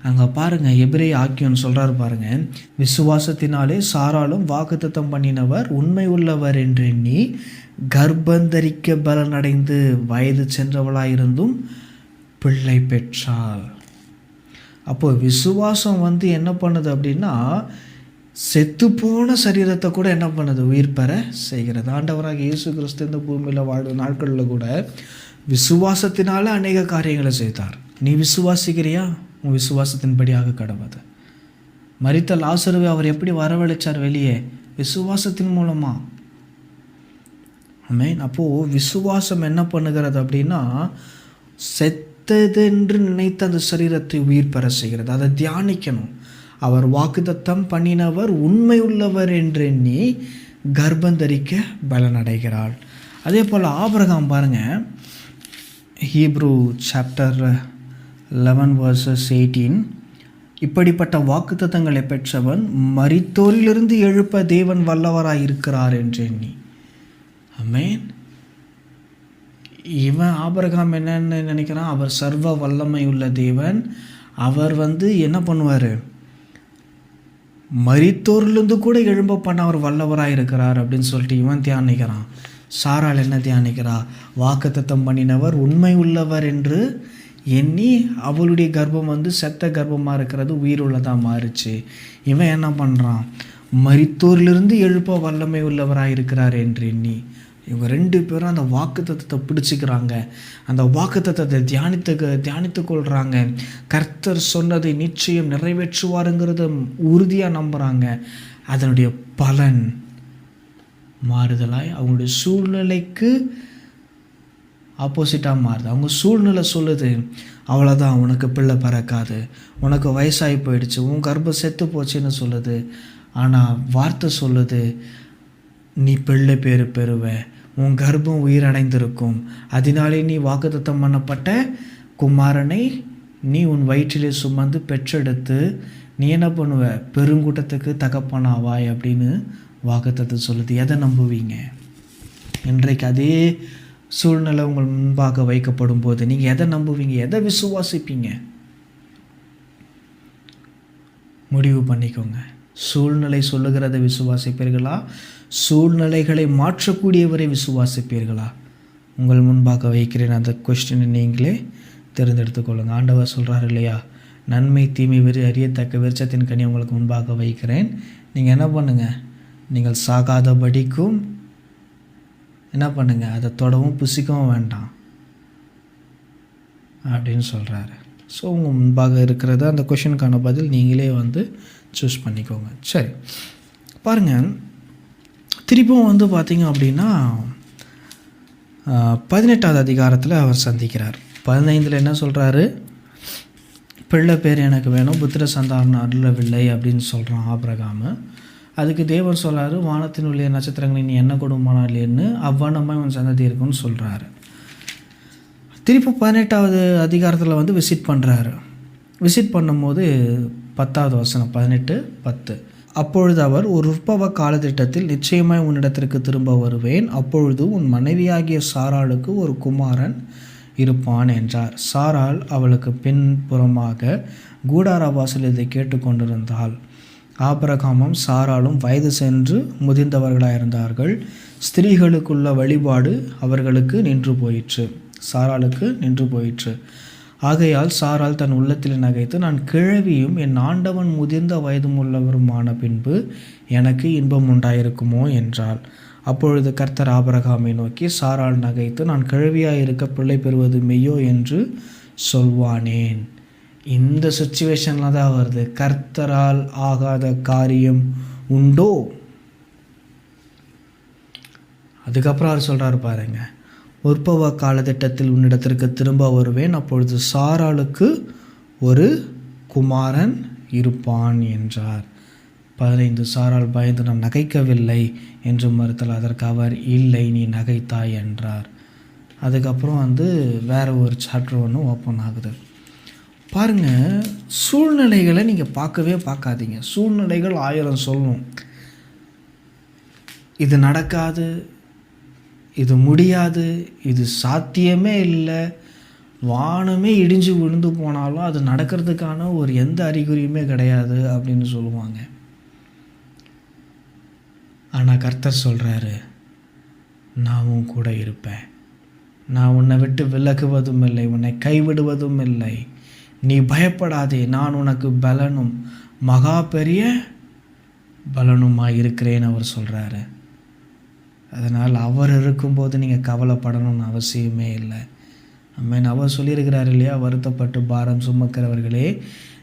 அங்கே பாருங்கள், எபிரேய ஆக்கியோன் சொல்கிறார் பாருங்கள், விசுவாசத்தினாலே சாராளும் வாக்குத்தத்தம் பண்ணினவர் உண்மை உள்ளவர் என்று எண்ணி கர்ப்பந்தரிக்க பலனடைந்து வயது சென்றவளாயிருந்தும் பிள்ளை பெற்றாள். அப்போது விசுவாசம் என்ன பண்ணுது அப்படின்னா செத்துப்போன சரீரத்தை கூட என்ன பண்ணுது, உயிர் பெற செய்கிறது. ஆண்டவராக இயேசு கிறிஸ்து இந்த பூமியில் வாழ்கிற நாட்களில் கூட விசுவாசத்தினால அநேக காரியங்களை செய்தார். நீ விசுவாசிக்கிறியா? உன் விசுவாசத்தின்படியாக கடவுது. மரித்த லாசருவை அவர் எப்படி வரவழைச்சார் வெளியே? விசுவாசத்தின் மூலமா. ஆமென். அப்போது விசுவாசம் என்ன பண்ணுகிறது அப்படின்னா, செத்ததென்று நினைத்த அந்த சரீரத்தை உயிர் பெற செய்கிறது. அதை தியானிக்கணும். அவர் வாக்குத்தத்தம் பண்ணினவர் உண்மை உள்ளவர் என்று எண்ணி கர்ப்பந்தரிக்க பலனடைகிறாள். அதே போல் ஆபிரகாம் பாருங்கள், ஹீப்ரூ சாப்டர் 11 verses 18, இப்படிப்பட்ட வாக்குத்தத்தங்களை பெற்றவன் மரித்தோரிலிருந்து எழுப்ப தேவன் வல்லவராய் இருக்கிறார் என்று எண்ணி. ஆமென். இவன் ஆபிரகாம் என்னன்னு நினைக்கிறான்? அவர் சர்வ வல்லமை உள்ள தேவன். அவர் என்ன பண்ணுவார்? மரித்தோரிலிருந்து கூட எழும்ப பண்ண அவர் வல்லவராக இருக்கிறார் அப்படின்னு சொல்லிட்டு இவன் தியானிக்கிறான். சாராள் என்ன தியானிக்கிறா? வாக்குத்தத்தம் பண்ணினவர் உண்மை உள்ளவர் என்று எண்ணி அவளுடைய கர்ப்பம் செத்த கர்ப்பமாக இருக்கிறது உயிர் உள்ளதாக மாறுச்சு. இவன் என்ன பண்ணுறான்? மரித்தோரிலிருந்து எழுப்ப வல்லமை உள்ளவராக இருக்கிறார் என்று எண்ணி இவங்க 2 பேரும் அந்த வாக்குத்தத்தத்தை பிடிச்சிக்கிறாங்க. அந்த வாக்குத்தத்தத்தை தியானித்து கொள்கிறாங்க. கர்த்தர் சொன்னதை நிச்சயம் நிறைவேற்றுவாருங்கிறத உறுதியாக நம்புகிறாங்க. அதனுடைய பலன் மாறுதலாய் அவங்களுடைய சூழ்நிலைக்கு ஆப்போசிட்டாக மாறுது. அவங்க சூழ்நிலை சொல்லுது, அவ்வளோதான், உனக்கு பிள்ளை பிறக்காது, உனக்கு வயசாகி போயிடுச்சு, உன் கர்ப்பம் செத்து போச்சுன்னு சொல்லுது. ஆனால் வார்த்தை சொல்லுது, நீ பிள்ளை பேர் பெறுவ, உன் கர்ப்பம் உயிரடைந்திருக்கும், அதனாலே நீ வாக்குத்தத்தம் பண்ணப்பட்ட குமாரனை நீ உன் வயிற்றிலே சுமந்து பெற்றெடுத்து நீ என்ன பண்ணுவ? பெருங்கூட்டத்துக்கு தகப்பனாவாய் அப்படின்னு வாக்குத்தத்தம் சொல்லுது. எதை நம்புவீங்க? இன்றைக்கு அதே சூழ்நிலை உங்கள் முன்பாக வைக்கப்படும் போது நீங்கள் எதை நம்புவீங்க? எதை விசுவாசிப்பீங்க? முடிவு பண்ணிக்கோங்க. சூழ்நிலை சொல்லுகிறதை விசுவாசிப்பீர்களா? சூழ்நிலைகளை மாற்றக்கூடியவரை விசுவாசிப்பீர்களா? உங்கள் முன்பாக வைக்கிறேன். அந்த கொஸ்டினை நீங்களே தேர்ந்தெடுத்துக்கொள்ளுங்கள். ஆண்டவர் சொல்கிறார் இல்லையா, நன்மை தீமை அறியத்தக்க விருட்சத்தின் கனி உங்களுக்கு முன்பாக வைக்கிறேன். நீங்கள் என்ன பண்ணுங்கள்? நீங்கள் சாகாதபடிக்கும் என்ன பண்ணுங்கள்? அதை தொடவும் புசிக்கவும் வேண்டாம் அப்படின்னு சொல்கிறாரு. ஸோ உங்கள் முன்பாக இருக்கிறது அந்த கொஷனுக்கான பதில் நீங்களே சூஸ் பண்ணிக்கோங்க. சரி, பாருங்கள், திருப்பும் பார்த்தீங்க அப்படின்னா 18வது அதிகாரத்தில் அவர் சந்திக்கிறார். 15 என்ன சொல்கிறாரு? பிள்ளை பேர் எனக்கு வேணும், புத்திர சந்தானம் அருளவில்லை அப்படின்னு சொல்கிறான் ஆபிரகாமு. அதுக்கு தேவர் சொல்கிறாரு, வானத்தினுடைய நட்சத்திரங்களை நீ என்ன கொடுமானாலேன்னு அவ்வளமாக அவன் சந்ததி இருக்குன்னு சொல்கிறாரு. திருப்பி 18வது அதிகாரத்தில் விசிட் பண்ணுறாரு. விசிட் பண்ணும்போது 10வது வசனம் 18:10, அப்பொழுது அவர், ஒரு உற்பவ காலத்திட்டத்தில் நிச்சயமாய் உன்னிடத்திற்கு திரும்ப வருவேன், அப்பொழுது உன் மனைவியாகிய சாராளுக்கு ஒரு குமாரன் இருப்பான் என்றார். சாராள் அவளுக்கு பின்புறமாக கூடார வாசல் இதை கேட்டுக்கொண்டிருந்தாள். ஆபிரகாமும் சாராளும் வயது சென்று முதிர்ந்தவர்களாயிருந்தார்கள். ஸ்திரீகளுக்குள்ள வழிபாடு அவர்களுக்கு நின்று போயிற்று, சாராளுக்கு நின்று போயிற்று. ஆகையால் சாராள் தன் உள்ளத்தில் நகைத்து, நான் கிழவியும் என் ஆண்டவன் முதிர்ந்த வயதும் உள்ளவருமான பின்பு எனக்கு இன்பம் உண்டாயிருக்குமோ என்றாள். அப்பொழுது கர்த்தர் ஆபிரகாமை நோக்கி, சாராள் நகைத்து, நான் கிழவியாயிருக்க பிள்ளை பெறுவது மெய்யோ என்று சொல்வானேன். இந்த சுச்சுவேஷனில் தான் வருது, கர்த்தரால் ஆகாத காரியம் உண்டோ? அதுக்கப்புறம் அவர் சொல்கிறார் பாருங்க, உற்பவ காலத்திட்டத்தில் உன்னிடத்திற்கு திரும்ப வருவேன், அப்பொழுது சாராளுக்கு ஒரு குமாரன் இருப்பான் என்றார். 15 சாராள் பயந்து, நான் நகைக்கவில்லை என்று மறுத்தல். அதற்கு அவர், இல்லை, நீ நகைத்தாய் என்றார். அதுக்கப்புறம் வேற ஒரு சாப்டர் ஒன்று ஓப்பன் ஆகுது. பாருங்கள், சூழ்நிலைகளை நீங்கள் பார்க்கவே பார்க்காதீங்க. சூழ்நிலைகள் 1000 சொல்லணும், இது நடக்காது, இது முடியாது, இது சாத்தியமே இல்லை, வானமே இடிஞ்சு விழுந்து போனாலும் அது நடக்கிறதுக்கான ஒரு எந்த அறிகுறியுமே கிடையாது அப்படின்னு சொல்லுவாங்க. ஆனால் கர்த்தர் சொல்கிறாரு, நான் உன் கூட இருப்பேன், நான் உன்னை விட்டு விலகுவதும் இல்லை, உன்னை கைவிடுவதும் இல்லை, நீ பயப்படாதே, நான் உனக்கு பலனும் மகா பெரிய பலனுமாக இருக்கிறேன்னு அவர் சொல்கிறாரு. அதனால் அவர் இருக்கும்போது நீங்கள் கவலைப்படணும்னு அவசியமே இல்லை. ஆமென். அவர் சொல்லியிருக்கிறார் இல்லையா, வருத்தப்பட்டு பாரம் சுமக்கிறவர்களே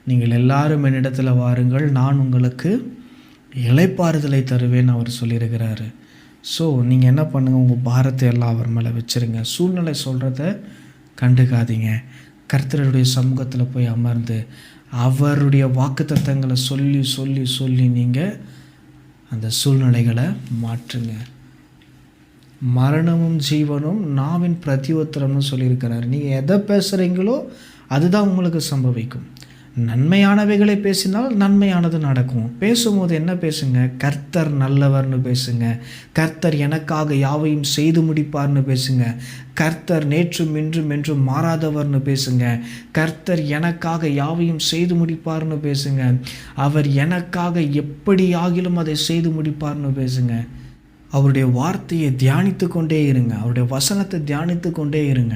நீங்கள் எல்லாரும் என்னிடத்தில் வாருங்கள், நான் உங்களுக்கு இளைப்பாறுதலை தருவேன் அவர் சொல்லியிருக்கிறாரு. ஸோ நீங்கள் என்ன பண்ணுங்கள், உங்கள் பாரத்தை எல்லாம் அவர் மேலே வச்சுருங்க. சூழ்நிலை சொல்கிறத கண்டுக்காதீங்க. கர்த்தருடைய சமூகத்தில் போய் அமர்ந்து அவருடைய வாக்குத்தத்தங்களை சொல்லி சொல்லி சொல்லி நீங்கள் அந்த சூழ்நிலைகளை மாற்றுங்க. மரணமும் ஜீவனும் நாவின் பிரதியுத்தரம்னு சொல்லியிருக்கிறார். நீங்கள் எதை பேசுகிறீங்களோ அதுதான் உங்களுக்கு சம்பவிக்கும். நன்மையானவைகளை பேசினால் நன்மையானது நடக்கும். பேசும்போது என்ன பேசுங்க, கர்த்தர் நல்லவர்னு பேசுங்க, கர்த்தர் எனக்காக யாவையும் செய்து முடிப்பார்னு பேசுங்க, கர்த்தர் நேற்றும் இன்றும் என்றும் மாறாதவர்னு பேசுங்க, கர்த்தர் எனக்காக யாவையும் செய்து முடிப்பார்னு பேசுங்க, அவர் எனக்காக எப்படி ஆகிலும் அதை செய்து முடிப்பார்னு பேசுங்க. அவருடைய வார்த்தையை தியானித்து கொண்டே இருங்க, அவருடைய வசனத்தை தியானித்து கொண்டே இருங்க.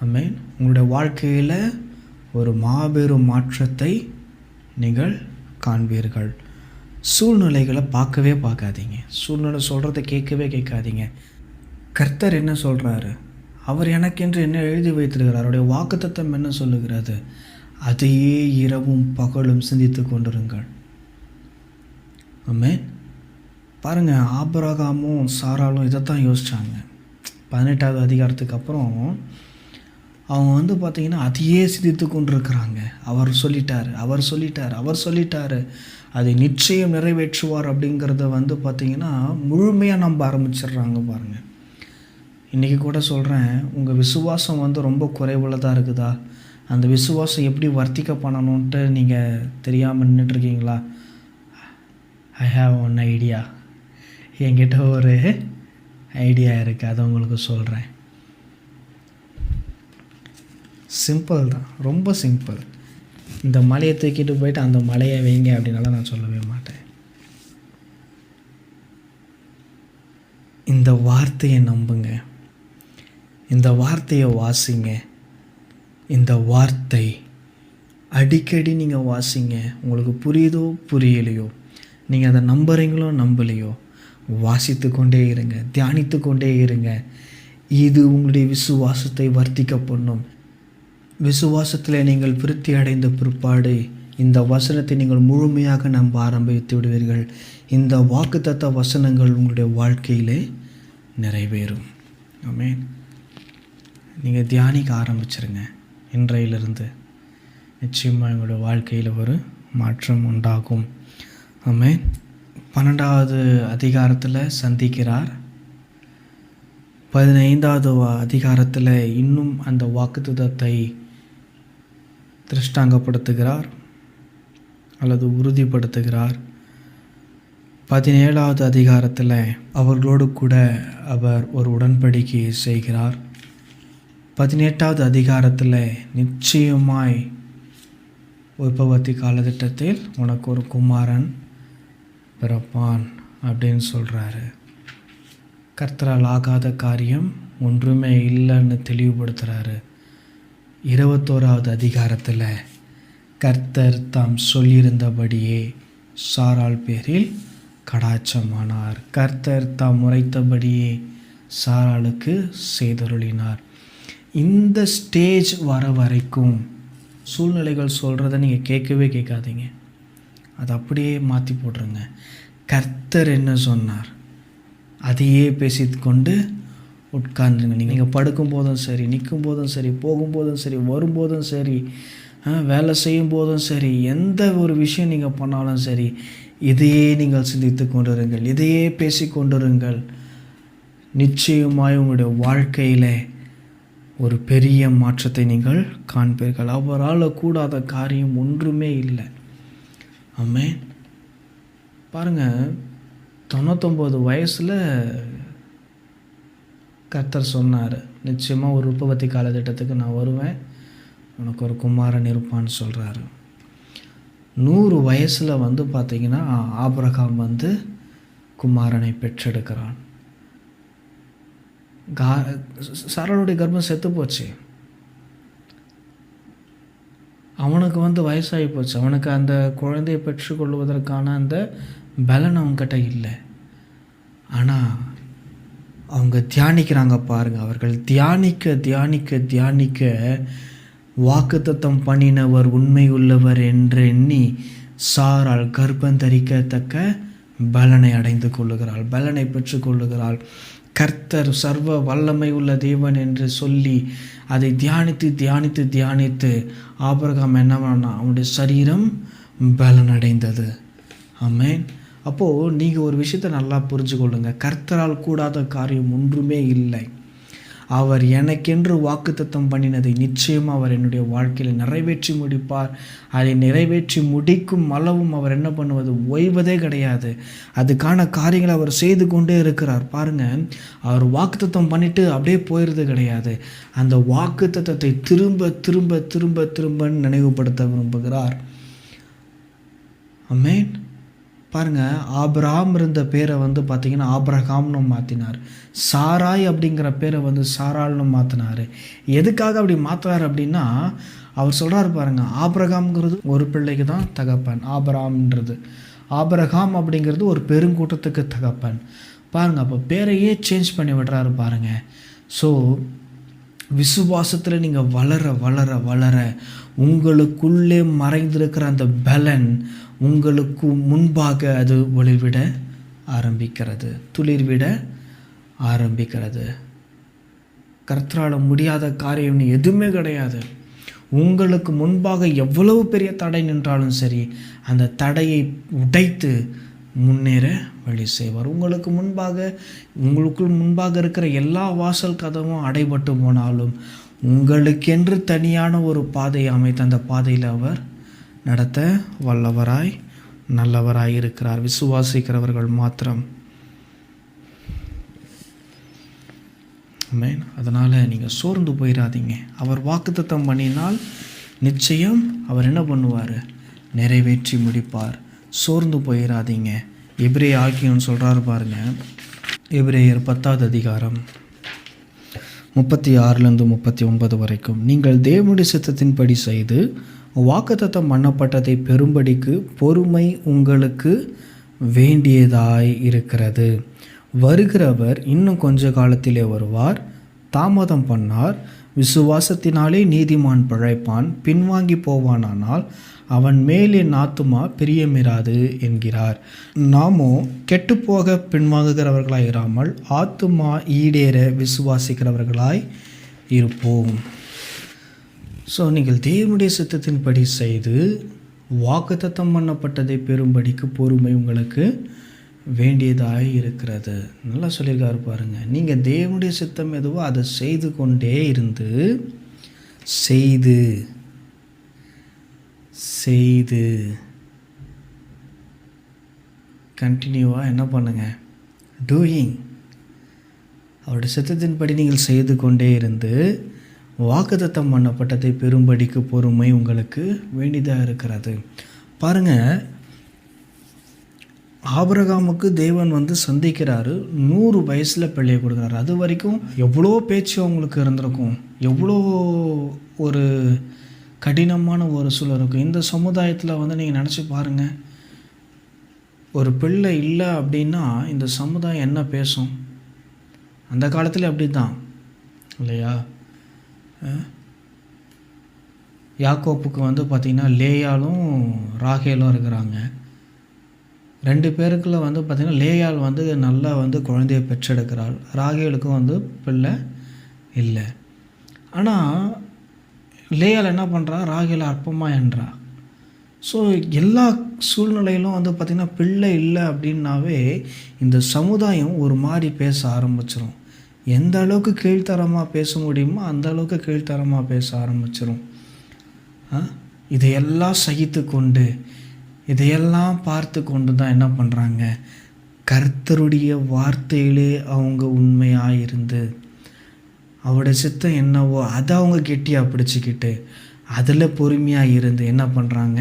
ஆமென். உங்களுடைய வாழ்க்கையில் ஒரு மாபெரும் மாற்றத்தை நீங்கள் காண்பீர்கள். சூழ்நிலைகளை பார்க்காதீங்க. சூழ்நிலை சொல்கிறத கேட்காதீங்க. கர்த்தர் என்ன சொல்கிறாரு, அவர் எனக்கென்று என்ன எழுதி வைத்திருக்கிறார், அவருடைய வாக்குத்தத்தம் என்ன சொல்லுகிறது, அதையே இரவும் பகலும் சிந்தித்து கொண்டிருங்கள். ஆமென். பாருங்கள், ஆபிரகாமும் சாராலும் இதைத்தான் யோசித்தாங்க. 18வது அதிகாரத்துக்கு அப்புறம் அவங்க பார்த்திங்கன்னா அதையே சிந்தித்து கொண்டிருக்கிறாங்க. அவர் சொல்லிட்டார், அதை நிச்சயம் நிறைவேற்றுவார் அப்படிங்கிறத பார்த்திங்கன்னா முழுமையாக நம்ப ஆரம்பிச்சிடுறாங்க. பாருங்கள், இன்றைக்கி கூட சொல்கிறேன், உங்கள் விசுவாசம் ரொம்ப குறைவுள்ளதாக இருக்குதா, அந்த விசுவாசம் எப்படி வர்த்திக்க பண்ணணுன்ட்டு நீங்கள் தெரியாமல் நின்றுட்டுருக்கீங்களா? I have one idea. என்கிட்ட ஒரு ஐடியா இருக்குது, அதை உங்களுக்கு சொல்கிறேன். சிம்பிள் தான், ரொம்ப சிம்பிள். இந்த மலையை தூக்கிட்டு போயிட்டு அந்த மலையை வைங்க அப்படின்னால நான் சொல்லவே மாட்டேன். இந்த வார்த்தையை நம்புங்க, இந்த வார்த்தையை வாசிங்க. இந்த வார்த்தை அடிக்கடி நீங்கள் வாசிங்க. உங்களுக்கு புரியுதோ புரியலையோ, நீங்கள் அதை நம்புறீங்களோ நம்பலையோ, வாசித்து கொண்டே இருங்க, தியானித்து கொண்டே இருங்க. இது உங்களுடைய விசுவாசத்தை வர்த்திக்க பண்ணும். விசுவாசத்தில் நீங்கள் விருத்தி அடைந்த பிற்பாடு இந்த வசனத்தை நீங்கள் முழுமையாக நம்ப ஆரம்பித்து விடுவீர்கள். இந்த வாக்குத்தத்த வசனங்கள் உங்களுடைய வாழ்க்கையிலே நிறைவேறும். ஆமென். நீங்கள் தியானிக்க ஆரம்பிச்சிருங்க. இன்றையிலிருந்து நிச்சயமாக உங்களுடைய வாழ்க்கையில் ஒரு மாற்றம் உண்டாகும். ஆமென். 12வது அதிகாரத்தில் சந்திக்கிறார். 15வது அதிகாரத்தில் இன்னும் அந்த வாக்குத்தத்தத்தை திருஷ்டாங்கப்படுத்துகிறார் அல்லது உறுதிப்படுத்துகிறார். 17வது அதிகாரத்தில் அவர்களோடு கூட அவர் ஒரு உடன்படிக்கையை செய்கிறார். 18வது அதிகாரத்தில் நிச்சயமாய் உற்பத்தி காலத்திட்டத்தில் உனக்கு ஒரு குமாரன் பிறப்பான் அப்படின்னு சொல்கிறாரு. கர்த்தரால் ஆகாத காரியம் ஒன்றுமே இல்லைன்னு தெளிவுபடுத்துகிறாரு. 21வது அதிகாரத்தில் கர்த்தர் தாம் சொல்லியிருந்தபடியே சாராள் பேரில் கடாட்சமானார். கர்த்தர் தாம் உரைத்தபடியே சாராளுக்கு செய்தருளினார். இந்த ஸ்டேஜ் வர வரைக்கும் சூழ்நிலைகள் சொல்கிறத நீங்கள் கேட்காதீங்க. அதை அப்படியே மாற்றி போட்டுருங்க. கர்த்தர் என்ன சொன்னார் அதையே பேசிக்கொண்டு உட்கார்ந்துருங்க. நீங்கள் படுக்கும் போதும் சரி, நிற்கும் போதும் சரி, போகும்போதும் சரி, வரும்போதும் சரி, வேலை செய்யும் போதும் சரி, எந்த ஒரு விஷயம் நீங்கள் பண்ணாலும் சரி, இதையே நீங்கள் சிந்தித்து கொண்டிருங்கள், இதையே பேசி கொண்டிருங்கள். நிச்சயமாய் உங்களுடைய வாழ்க்கையில் ஒரு பெரிய மாற்றத்தை நீங்கள் காண்பீர்கள். அவரால் கூடாத காரியம் ஒன்றுமே இல்லை. ஆமென். பாருங்கள், 99 வயசில் கர்த்தர் சொன்னார், நிச்சயமாக ஒரு உற்பத்தி காலத்திட்டத்துக்கு நான் வருவேன், உனக்கு ஒரு குமாரன் இருப்பான்னு சொல்கிறாரு. 100 வயசில் பார்த்திங்கன்னா ஆபிரகாம் குமாரனை பெற்றெடுக்கிறான். சாராளுடைய கர்ப்பம் செத்து போச்சு. அவனுக்கு வயசாகி போச்சு. அவனுக்கு அந்த குழந்தையை பெற்றுக்கொள்வதற்கான அந்த பலன் அவன்கிட்ட இல்லை. ஆனால் அவங்க தியானிக்கிறாங்க பாருங்கள். அவர்கள் தியானிக்க தியானிக்க தியானிக்க வாக்குத்தத்தம் பண்ணினவர் உண்மை உள்ளவர் என்று எண்ணி சாராள் கர்ப்பம் தரிக்கத்தக்க பலனை அடைந்து கொள்ளுகிறாள், பலனை பெற்று கொள்ளுகிறாள். கர்த்தர் சர்வ வல்லமை உள்ள தேவன் என்று சொல்லி அதை தியானித்து தியானித்து தியானித்து ஆபிரகாம் என்ன பண்ணான்? அவனுடைய சரீரம் பலனடைந்தது. ஆமென். அப்போது நீங்கள் ஒரு விஷயத்தை நல்லா புரிஞ்சு கொள்ளுங்கள். கர்த்தரால் கூடாத காரியம் ஒன்றுமே இல்லை. அவர் எனக்கென்று வாக்குத்தத்தம் பண்ணினதை நிச்சயமாக அவர் என்னுடைய வாழ்க்கையில் நிறைவேற்றி முடிப்பார். அதை நிறைவேற்றி முடிக்கும் அளவும் அவர் என்ன பண்ணுவது? ஓய்வதே கிடையாது. அதுக்கான காரியங்களை அவர் செய்து கொண்டே இருக்கிறார். பாருங்கள், அவர் வாக்குத்தத்தம் பண்ணிவிட்டு அப்படியே போயிடுறது கிடையாது. அந்த வாக்குத்தத்தத்தை திரும்ப திரும்ப திரும்ப திரும்ப நினைவுபடுத்த விரும்புகிறார். ஆமென். பாருங்கள், ஆபிரகாம் இருந்த பேரை பார்த்திங்கன்னா ஆபிரகாம்னு மாற்றினார். சாராய் அப்படிங்கிற பேரை சாராள்னு மாற்றினார். எதுக்காக அப்படி மாற்றுறார் அப்படின்னா, அவர் சொல்கிறார் பாருங்கள், ஆபிரகாம்ங்கிறது ஒரு பிள்ளைக்கு தான் தகப்பன். ஆபிரகாம் அப்படிங்கிறது ஒரு பெருங்கூட்டத்துக்கு தகப்பன். பாருங்கள், அப்போ பேரையே சேஞ்ச் பண்ணி விடுறாரு பாருங்கள். ஸோ விசுவாசத்தில் நீங்கள் வளர வளர வளர உங்களுக்குள்ளே மறைந்திருக்கிற அந்த பலன் உங்களுக்கு முன்பாக அது ஒளிர்விட ஆரம்பிக்கிறது, துளிர்விட ஆரம்பிக்கிறது. கர்த்தரால் முடியாத காரியம் எதுவுமே கிடையாது. உங்களுக்கு முன்பாக எவ்வளவு பெரிய தடை நின்றாலும் சரி, அந்த தடையை உடைத்து முன்னேற வழி செய்வார். உங்களுக்குள் முன்பாக இருக்கிற எல்லா வாசல் கதவும் அடைபட்டு போனாலும் உங்களுக்கென்று தனியான ஒரு பாதையை அமைத்து அந்த பாதையில் அவர் நடத்த வல்லவராய் நல்லவராய் இருக்கிறார். விசுவாசிக்கிறவர்கள் மாத்திரம். ஆமென். அதனால் நீங்கள் சோர்ந்து போயிடாதீங்க. அவர் வாக்குத்தத்தம் பண்ணினால் நிச்சயம் அவர் என்ன பண்ணுவார்? நிறைவேற்றி முடிப்பார். சோர்ந்து போயிடாதீங்க. எபிரேய ஆக்கியோன்னு சொல்கிறாரு பாருங்கள். எபிரேயர் 10வது அதிகாரம் 36லேருந்து 39 வரைக்கும். நீங்கள் தேவனுடைய சித்தத்தின்படி செய்து வாக்குத்தத்தம் பண்ணப்பட்டதை பெறும்படிக்கு பொறுமை உங்களுக்கு வேண்டியதாய் இருக்கிறது. வருகிறவர் இன்னும் கொஞ்ச காலத்திலே வருவார். தாமதம் பண்ணார். விசுவாசத்தினாலே நீதிமான் பிழைப்பான். பின்வாங்கி போவானானால் அவன் மேல் என் ஆத்துமா பிரியமிராது என்கிறார். நாமோ கெட்டுப்போக பின்வாங்குகிறவர்களாய் இராமல் ஆத்துமா ஈடேற விசுவாசிக்கிறவர்களாய் இருப்போம். ஸோ நீங்கள் தேவனுடைய சித்தத்தின்படி செய்து வாக்குத்தத்தம் பண்ணப்பட்டதை பெறும்படிக்கு பொறுமை உங்களுக்கு வேண்டியதாக இருக்கிறது. நல்லா சொல்லியிருக்காரு பாருங்கள். நீங்கள் தேவனுடைய சித்தம் எதுவோ அதை செய்து கொண்டே இருந்து செய்து கண்டினியூவாக என்ன பண்ணுங்கள்? டூயிங். அவருடைய சித்தத்தின்படி நீங்கள் செய்து கொண்டே இருந்து வாக்குத்தத்தம் பண்ணப்பட்டதை பெறும்படிக்கு பொறுமை உங்களுக்கு வேண்டியதாக இருக்கிறது. பாருங்கள், ஆபிரகாமுக்கு தேவன் சந்திக்கிறாரு. 100 வயசில் பிள்ளையை கொடுக்குறாரு. அது வரைக்கும் எவ்வளோ பேச்சு அவங்களுக்கு இருந்திருக்கும், எவ்வளோ ஒரு கடினமான ஒரு சூழல் இருக்கும். இந்த சமுதாயத்தில் நீங்கள் நினச்சி பாருங்கள், ஒரு பிள்ளை இல்லை அப்படின்னா இந்த சமுதாயம் என்ன பேசும்? அந்த காலத்தில் அப்படி தான் இல்லையா? யாக்கோப்புக்கு பார்த்திங்கன்னா லேயாலும் ராகேலும் இருக்கிறாங்க. 2 பேருக்குள்ள பார்த்திங்கன்னா லேயால் நல்லா குழந்தையை பெற்றெடுக்கிறாள். ராகேலுக்கும் பிள்ளை இல்லை. ஆனால் லேயால் என்ன பண்ணுறா? ராகேலை அற்பமாக என்றா. ஸோ எல்லா சூழ்நிலையிலும் பார்த்திங்கன்னா பிள்ளை இல்லை அப்படின்னாவே இந்த சமுதாயம் ஒரு மாதிரி பேச ஆரம்பிச்சிடும். எந்த அளவுக்கு கீழ்த்தரமாக பேச முடியுமோ அந்த அளவுக்கு கீழ்த்தரமாக பேச ஆரம்பிச்சிடும். இதையெல்லாம் சகித்து கொண்டு இதையெல்லாம் பார்த்து கொண்டு தான் என்ன பண்ணுறாங்க? கர்த்தருடைய வார்த்தையிலே அவங்க உண்மையாக இருந்து அவருடைய சித்தம் என்னவோ அதை அவங்க கெட்டியாக பிடிச்சிக்கிட்டு அதில் பொறுமையாக இருந்து என்ன பண்ணுறாங்க?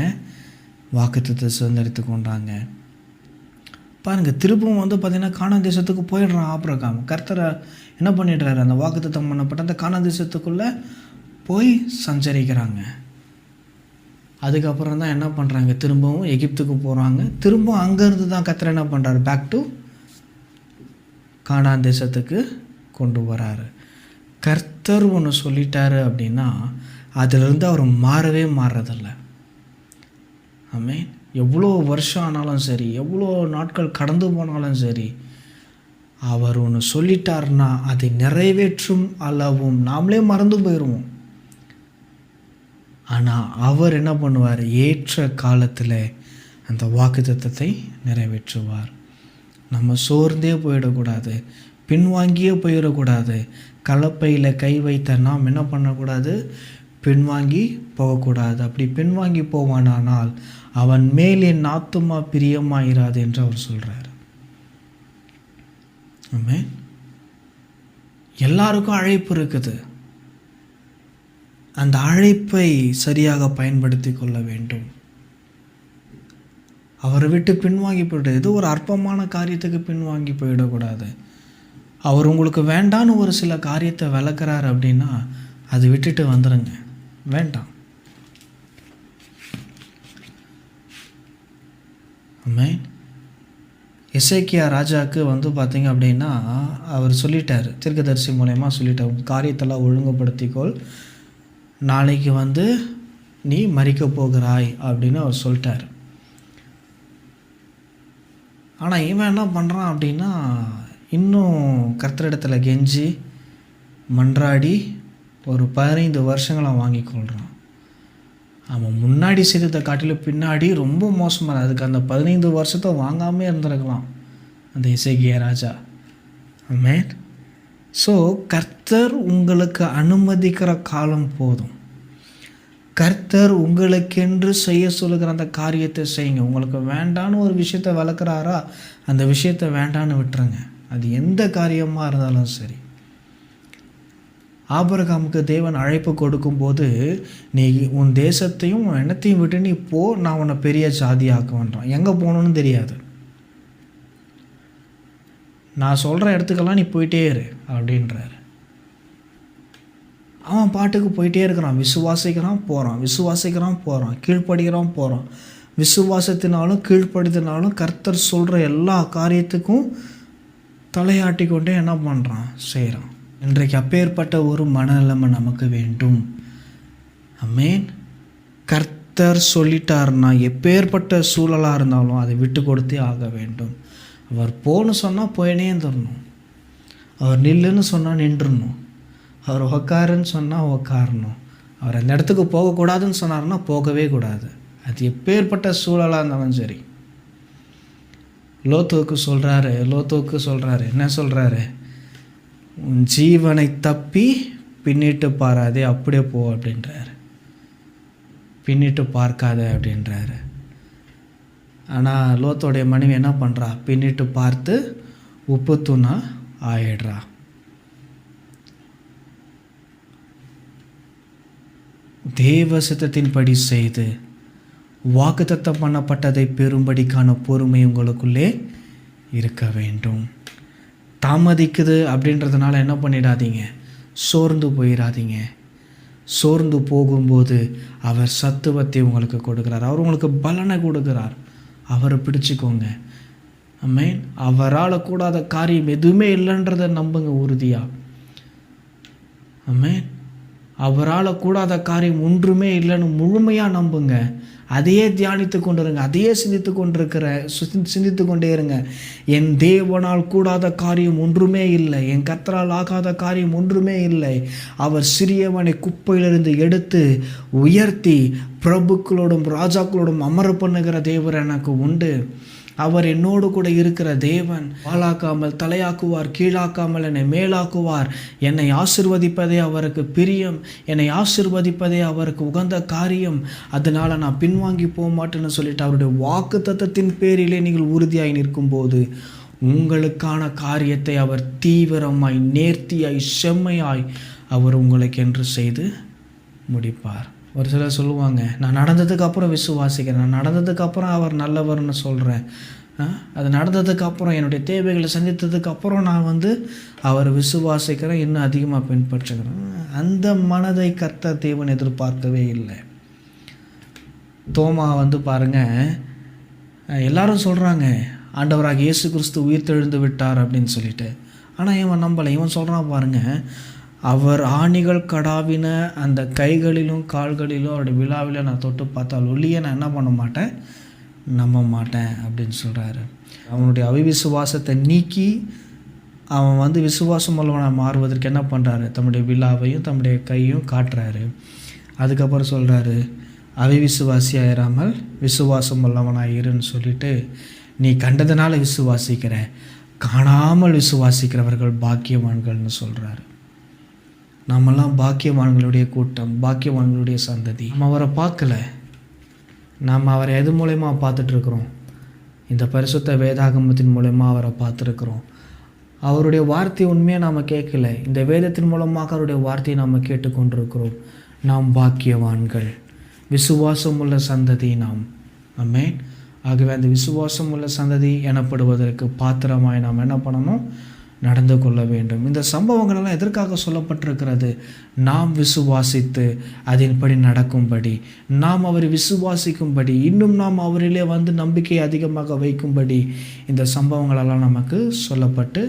வாக்குத்தத்தத்தை சுதந்திரித்து கொண்டாங்க. பாருங்கள், திரும்பவும் பார்த்திங்கன்னா கானான் தேசத்துக்கு போயிடுறான் ஆபிரகாம். கர்த்தரை என்ன பண்ணிடுறாரு? அந்த வாக்குத்தத்தம் பண்ணப்பட்ட அந்த கானான் தேசத்துக்குள்ளே போய் சஞ்சரிக்கிறாங்க. அதுக்கப்புறம் தான் என்ன பண்ணுறாங்க? திரும்பவும் எகிப்துக்கு போகிறாங்க. திரும்பவும் அங்கேருந்து தான் கர்த்தர் என்ன பண்ணுறாரு? பேக் டு கானான் தேசத்துக்கு கொண்டு வராரு. கர்த்தர் ஒன்று சொல்லிட்டாரு அப்படின்னா அதிலிருந்து அவர் மாறதில்லை. ஆமென். எவ்வளோ வருஷம் ஆனாலும் சரி, எவ்வளோ நாட்கள் கடந்து போனாலும் சரி, அவர் ஒன்று சொல்லிட்டார்னா அதை நிறைவேற்றும் அளவும் நாமளே மறந்து போயிடுவோம். ஆனால் அவர் என்ன பண்ணுவார்? ஏற்ற காலத்தில் அந்த வாக்குத்தத்தத்தை நிறைவேற்றுவார். நம்ம சோர்ந்தே போயிடக்கூடாது, பின்வாங்கியே போயிடக்கூடாது. கலப்பையில் கை வைத்த நாம் என்ன பண்ணக்கூடாது? பின்வாங்கி போகக்கூடாது. அப்படி பின்வாங்கி போவானால் அவன் மேல் என் ஆத்துமா பிரியமாயிராது என்று அவர் சொல்கிறார். ஆமென். எல்லாருக்கும் அழைப்பு இருக்குது. அந்த அழைப்பை சரியாக பயன்படுத்தி கொள்ள வேண்டும். அவரை விட்டு பின்வாங்கி போய்ட்டு ஏதோ ஒரு அற்பமான காரியத்துக்கு பின்வாங்கி போயிடக்கூடாது. அவர் உங்களுக்கு வேண்டான்னு ஒரு சில காரியத்தை விளக்குறாரு அப்படின்னா அதை விட்டுட்டு வந்துடுங்க, வேண்டாம். ஆமென். எசேக்கியா ராஜாவுக்கு பார்த்தீங்க அப்படின்னா அவர் சொல்லிட்டார், தீர்க்கதரிசி மூலயமா சொல்லிட்டார், காரியத்தெல்லாம் ஒழுங்குபடுத்திக்கொள், நாளைக்கு நீ மரிக்க போகிறாய் அப்படின்னு அவர் சொல்லிட்டார். ஆனால் இவன் என்ன பண்ணுறான் அப்படின்னா இன்னும் கர்த்தரிடத்தில் கெஞ்சி மன்றாடி ஒரு 15 வருஷங்களை வாங்கி கொள்கிறான். அவன் முன்னாடி செய்ததை காட்டிலும் பின்னாடி ரொம்ப மோசமாக, அதுக்கு அந்த 15 வருஷத்தை வாங்காமே இருந்திருக்கலாம் அந்த எசேக்கியா ராஜா. ஆமென். ஸோ கர்த்தர் உங்களுக்கு அனுமதிக்கிற காலம் போதும். கர்த்தர் உங்களுக்கென்று செய்ய சொல்லுகிற அந்த காரியத்தை செய்யுங்க. உங்களுக்கு வேண்டான்னு ஒரு விஷயத்தை வளர்க்குறாரா, அந்த விஷயத்தை வேண்டான்னு விட்டுருங்க. அது எந்த காரியமாக இருந்தாலும் சரி. ஆபிரகாமுக்கு தேவன் அழைப்பு கொடுக்கும்போது, நீ உன் தேசத்தையும் உன் எண்ணத்தையும் விட்டு நீ போ, நான் உன்னை பெரிய ஜாதியாக்குவேன்றான். எங்கே போகணுன்னு தெரியாது. நான் சொல்கிற இடத்துக்கெல்லாம் நீ போயிட்டே இரு அப்படின்றாரு. அவன் பாட்டுக்கு போயிட்டே இருக்கிறான். விசுவாசிக்கிறான், போகிறான், கீழ்ப்படுகிறான், போகிறான். விசுவாசத்தினாலும் கீழ்ப்படுத்தினாலும் கர்த்தர் சொல்கிற எல்லா காரியத்துக்கும் தலையாட்டி கொண்டே என்ன பண்ணுறான்? செய்கிறான். இன்றைக்கு அப்பேற்பட்ட ஒரு மனநிலைமை நமக்கு வேண்டும். ஆமென். கர்த்தர் சொல்லிட்டார்னா எப்பேற்பட்ட சூழலாக இருந்தாலும் அதை விட்டு கொடுத்தே ஆக வேண்டும். அவர் போன்னு சொன்னால் போயினே தரணும். அவர் நில்லுன்னு சொன்னால் நின்றுடணும். அவர் உக்காருன்னு சொன்னால் உக்காரணும். அவர் அந்த இடத்துக்கு போகக்கூடாதுன்னு சொன்னார்னா போகவே கூடாது. அது எப்பேற்பட்ட சூழலாக இருந்தாலும் சரி. லோத்துவுக்கு சொல்கிறாரு, என்ன சொல்கிறாரு? உன் ஜீவனை தப்பி பின்னிட்டு பாராதே, அப்படியே போ அப்படின்றாரு. பின்னிட்டு பார்க்காத அப்படின்றாரு. ஆனால் லோத்தோடைய மனைவி என்ன பண்ணுறா? பின்னிட்டு பார்த்து உப்பு தூணா ஆயிடுறா. தேவ சித்தத்தின்படி செய்து வாக்குத்தத்தம் பண்ணப்பட்டதை பெறும்படிக்கான பொறுமை உங்களுக்குள்ளே இருக்க வேண்டும். தாமதிக்குது அப்படின்றதுனால என்ன பண்ணிடாதீங்க? சோர்ந்து போயிடாதீங்க. சோர்ந்து போகும்போது அவர் சத்துவத்தை உங்களுக்கு கொடுக்குறார். அவர் உங்களுக்கு பலனை கொடுக்குறார். அவரை பிடிச்சிக்கோங்க. ஆமென். அவரால் கூடாத காரியம் எதுவுமே இல்லைன்றதை நம்புங்க உறுதியாக. ஆமென். அவரால் கூடாத காரியம் ஒன்றுமே இல்லைன்னு முழுமையாக நம்புங்க. அதையே தியானித்து கொண்டிருங்க, அதையே சிந்தித்து கொண்டே இருங்க. என் தேவனால் கூடாத காரியம் ஒன்றுமே இல்லை, என் கர்த்தரால் ஆகாத காரியம் ஒன்றுமே இல்லை. அவர் சிறியவனை குப்பையிலிருந்து எடுத்து உயர்த்தி பிரபுக்களோடும் ராஜாக்களோடும் அமர பண்ணுகிற தேவர் எனக்கு உண்டு. அவர் என்னோடு கூட இருக்கிற தேவன். வாளாக்காமல் தலையாக்குவார், கீழாக்காமல் என்னை மேலாக்குவார். என்னை ஆசிர்வதிப்பதே அவருக்கு பிரியம், என்னை ஆசிர்வதிப்பதே அவருக்கு உகந்த காரியம். அதனால் நான் பின்வாங்கி போக மாட்டேன்னு சொல்லிட்டு அவருடைய வாக்கு தத்தத்தின் பேரிலே நீங்கள் உறுதியாய் நிற்கும்போது உங்களுக்கான காரியத்தை அவர் தீவிரமாய், நேர்த்தியாய், செம்மையாய் அவர் உங்களுக்கென்று செய்து முடிப்பார். ஒரு சிலர் சொல்லுவாங்க, நான் நடந்ததுக்கப்புறம் விசுவாசிக்கிறேன், நான் நடந்ததுக்கப்புறம் அவர் நல்லவர்னு சொல்கிறேன், அது நடந்ததுக்கப்புறம் என்னுடைய தேவைகளை சந்தித்ததுக்கப்புறம் நான் அவர் விசுவாசிக்கிறேன், இன்னும் அதிகமாக பின்பற்றுகிறேன். அந்த மனதை கர்த்தர் தேவன் எதிர்பார்க்கவே இல்லை. தோமா பாருங்கள், எல்லாரும் சொல்கிறாங்க ஆண்டவராக இயேசு கிறிஸ்து உயிர்த்தெழுந்து விட்டார் அப்படின்னு சொல்லிட்டு. ஆனால் இவன் நம்பலை. இவன் சொல்கிறான் பாருங்க, அவர் ஆணிகள் கடாவின அந்த கைகளிலும் கால்களிலும் அவருடைய விழாவில் நான் தொட்டு பார்த்தால் ஒளியை நான் என்ன பண்ண மாட்டேன், நம்ப மாட்டேன் அப்படின்னு சொல்கிறாரு. அவனுடைய அவிவிசுவாசத்தை நீக்கி அவன் விசுவாசம் உள்ளவனாக மாறுவதற்கு என்ன பண்ணுறாரு, தம்முடைய விழாவையும் தம்முடைய கையும் காட்டுறாரு. அதுக்கப்புறம் சொல்கிறாரு, அவிவிசுவாசியாயிராமல் விசுவாசம் உள்ளவனாயிருன்னு சொல்லிட்டு, நீ கண்டதுனால விசுவாசிக்கிற, காணாமல் விசுவாசிக்கிறவர்கள் பாக்கியவான்கள்னு சொல்கிறாரு. நாமெல்லாம் பாக்கியவான்களுடைய கூட்டம், பாக்கியவான்களுடைய சந்ததி. நம்ம அவரை பார்க்கல, நாம் அவரை எது மூலயமா பார்த்துட்ருக்குறோம்? இந்த பரிசுத்த வேதாகமத்தின் மூலயமா அவரை பார்த்துருக்குறோம். அவருடைய வார்த்தையை உண்மையாக நாம் கேட்கல, இந்த வேதத்தின் மூலமாக அவருடைய வார்த்தையை நாம் கேட்டுக்கொண்டிருக்கிறோம். நாம் பாக்கியவான்கள், விசுவாசம் உள்ள சந்ததி நாம். ஆமென். ஆகவே அந்த விசுவாசம் உள்ள சந்ததி எனப்படுவதற்கு பாத்திரமாய் நாம் என்ன பண்ணணும், நடந்து கொள்ள வேண்டும். இந்த சம்பவங்களெல்லாம் எதற்காக சொல்லப்பட்டிருக்கிறது? நாம் விசுவாசித்து அதன்படி நடக்கும்படி, நாம் அவரை விசுவாசிக்கும்படி, இன்னும் நாம் அவரிலே நம்பிக்கையை அதிகமாக வைக்கும்படி இந்த சம்பவங்களெல்லாம் நமக்கு சொல்லப்பட்டு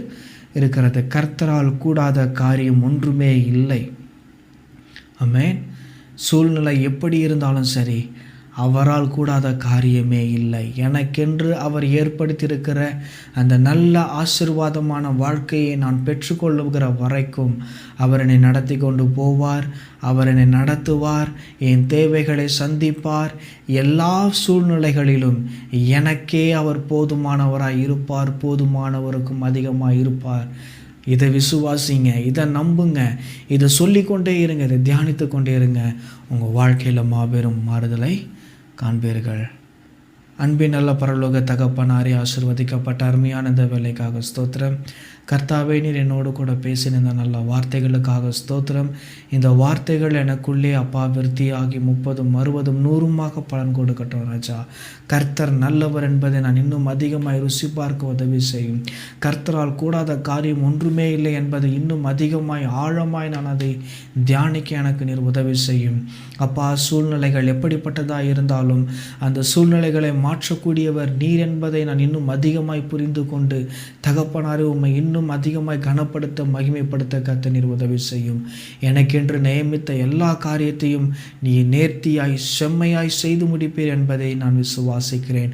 இருக்கிறது. கர்த்தரால் கூடாத காரியம் ஒன்றுமே இல்லை. ஆமென். சூழ்நிலை எப்படி இருந்தாலும் சரி, அவரால் கூடாத காரியமே இல்லை. எனக்கென்று அவர் ஏற்படுத்தியிருக்கிற அந்த நல்ல ஆசீர்வாதமான வாழ்க்கையை நான் பெற்றுக்கொள்ளுகிற வரைக்கும் அவர் என்னை நடத்தி கொண்டு போவார், அவர் என்னை நடத்துவார், என் தேவைகளை சந்திப்பார். எல்லா சூழ்நிலைகளிலும் எனக்கே அவர் போதுமானவராய் இருப்பார், போதுமானவருக்கும் அதிகமாக இருப்பார். இதை விசுவாசிங்க, இதை நம்புங்க, இதை சொல்லிக்கொண்டே இருங்க, இதை தியானித்து கொண்டே இருங்க. உங்கள் வாழ்க்கையில் மாபெரும் மாறுதலை காண்பீர்கள். அன்பின் நல்ல பரலோக தகப்பனாரே, ஆசீர்வதிக்கப்பட்ட அருமையான இந்த வேலைக்காக ஸ்தோத்திரம். கர்த்தாவே, நீர் என்னோடு கூட பேசின இந்த நல்ல வார்த்தைகளுக்காக ஸ்தோத்திரம். இந்த வார்த்தைகள் எனக்குள்ளே அப்பா விருத்தியாகி 30, 60, 100 பலன் கொடுக்கட்டும் ராஜா. கர்த்தர் நல்லவர் என்பதை நான் இன்னும் அதிகமாய் ருசி பார்க்க உதவி செய்யும். கர்த்தரால் கூடாத காரியம் ஒன்றுமே இல்லை என்பதை இன்னும் அதிகமாய் ஆழமாய் நான் அதை தியானிக்க எனக்கு நீர் உதவி செய்யும். அப்பா, சூழ்நிலைகள் எப்படிப்பட்டதாக இருந்தாலும் அந்த சூழ்நிலைகளை மாற்றக்கூடியவர் நீர் என்பதை நான் இன்னும் அதிகமாய் புரிந்து கொண்டு தகப்பனாரே, உம்மை இன்னும் அதிகமாய் கனப்படுத்த மகிமைப்படுத்த கர்த்தர் நீர் உதவி செய்யும். எனக்கென்று நியமித்த எல்லா காரியத்தையும் நீ நேர்த்தியாய் செம்மையாய் செய்து முடிப்பீர் என்பதை நான் விசுவாசிக்கிறேன்.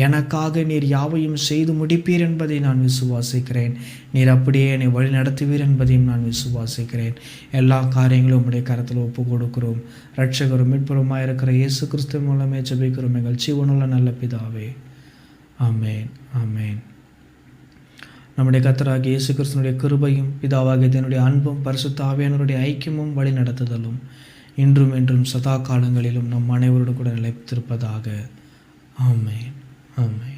எனக்காக நீர் யாவையும் செய்து முடிப்பீர் என்பதை நான் விசுவாசிக்கிறேன். நீர் அப்படியே என்னை வழி நடத்துவீர் என்பதையும் நான் விசுவாசிக்கிறேன். எல்லா காரியங்களும் உம்முடைய கரத்தில் ஒப்பு கொடுக்கிறோம். இரட்சகரும் மீட்பருமாய் இருக்கிற இயேசு கிறிஸ்து மூலமே ஜெபிக்கிறோம் எங்கள் ஜீவனுள்ள நல்ல பிதாவே. ஆமென், ஆமென். நம்முடைய கர்த்தராகிய இயேசு கிறிஸ்துவினுடைய கிருபையும் பிதாவாகிய தேவனுடைய அன்பும் பரிசுத்த ஆவியானவருடைய ஐக்கியமும் வழி நடத்துதலும் இன்றும் என்றும் சதா காலங்களிலும் நம் அனைவரோடு கூட நிலைத்திருப்பதாக. ஆமென், ஆமென்.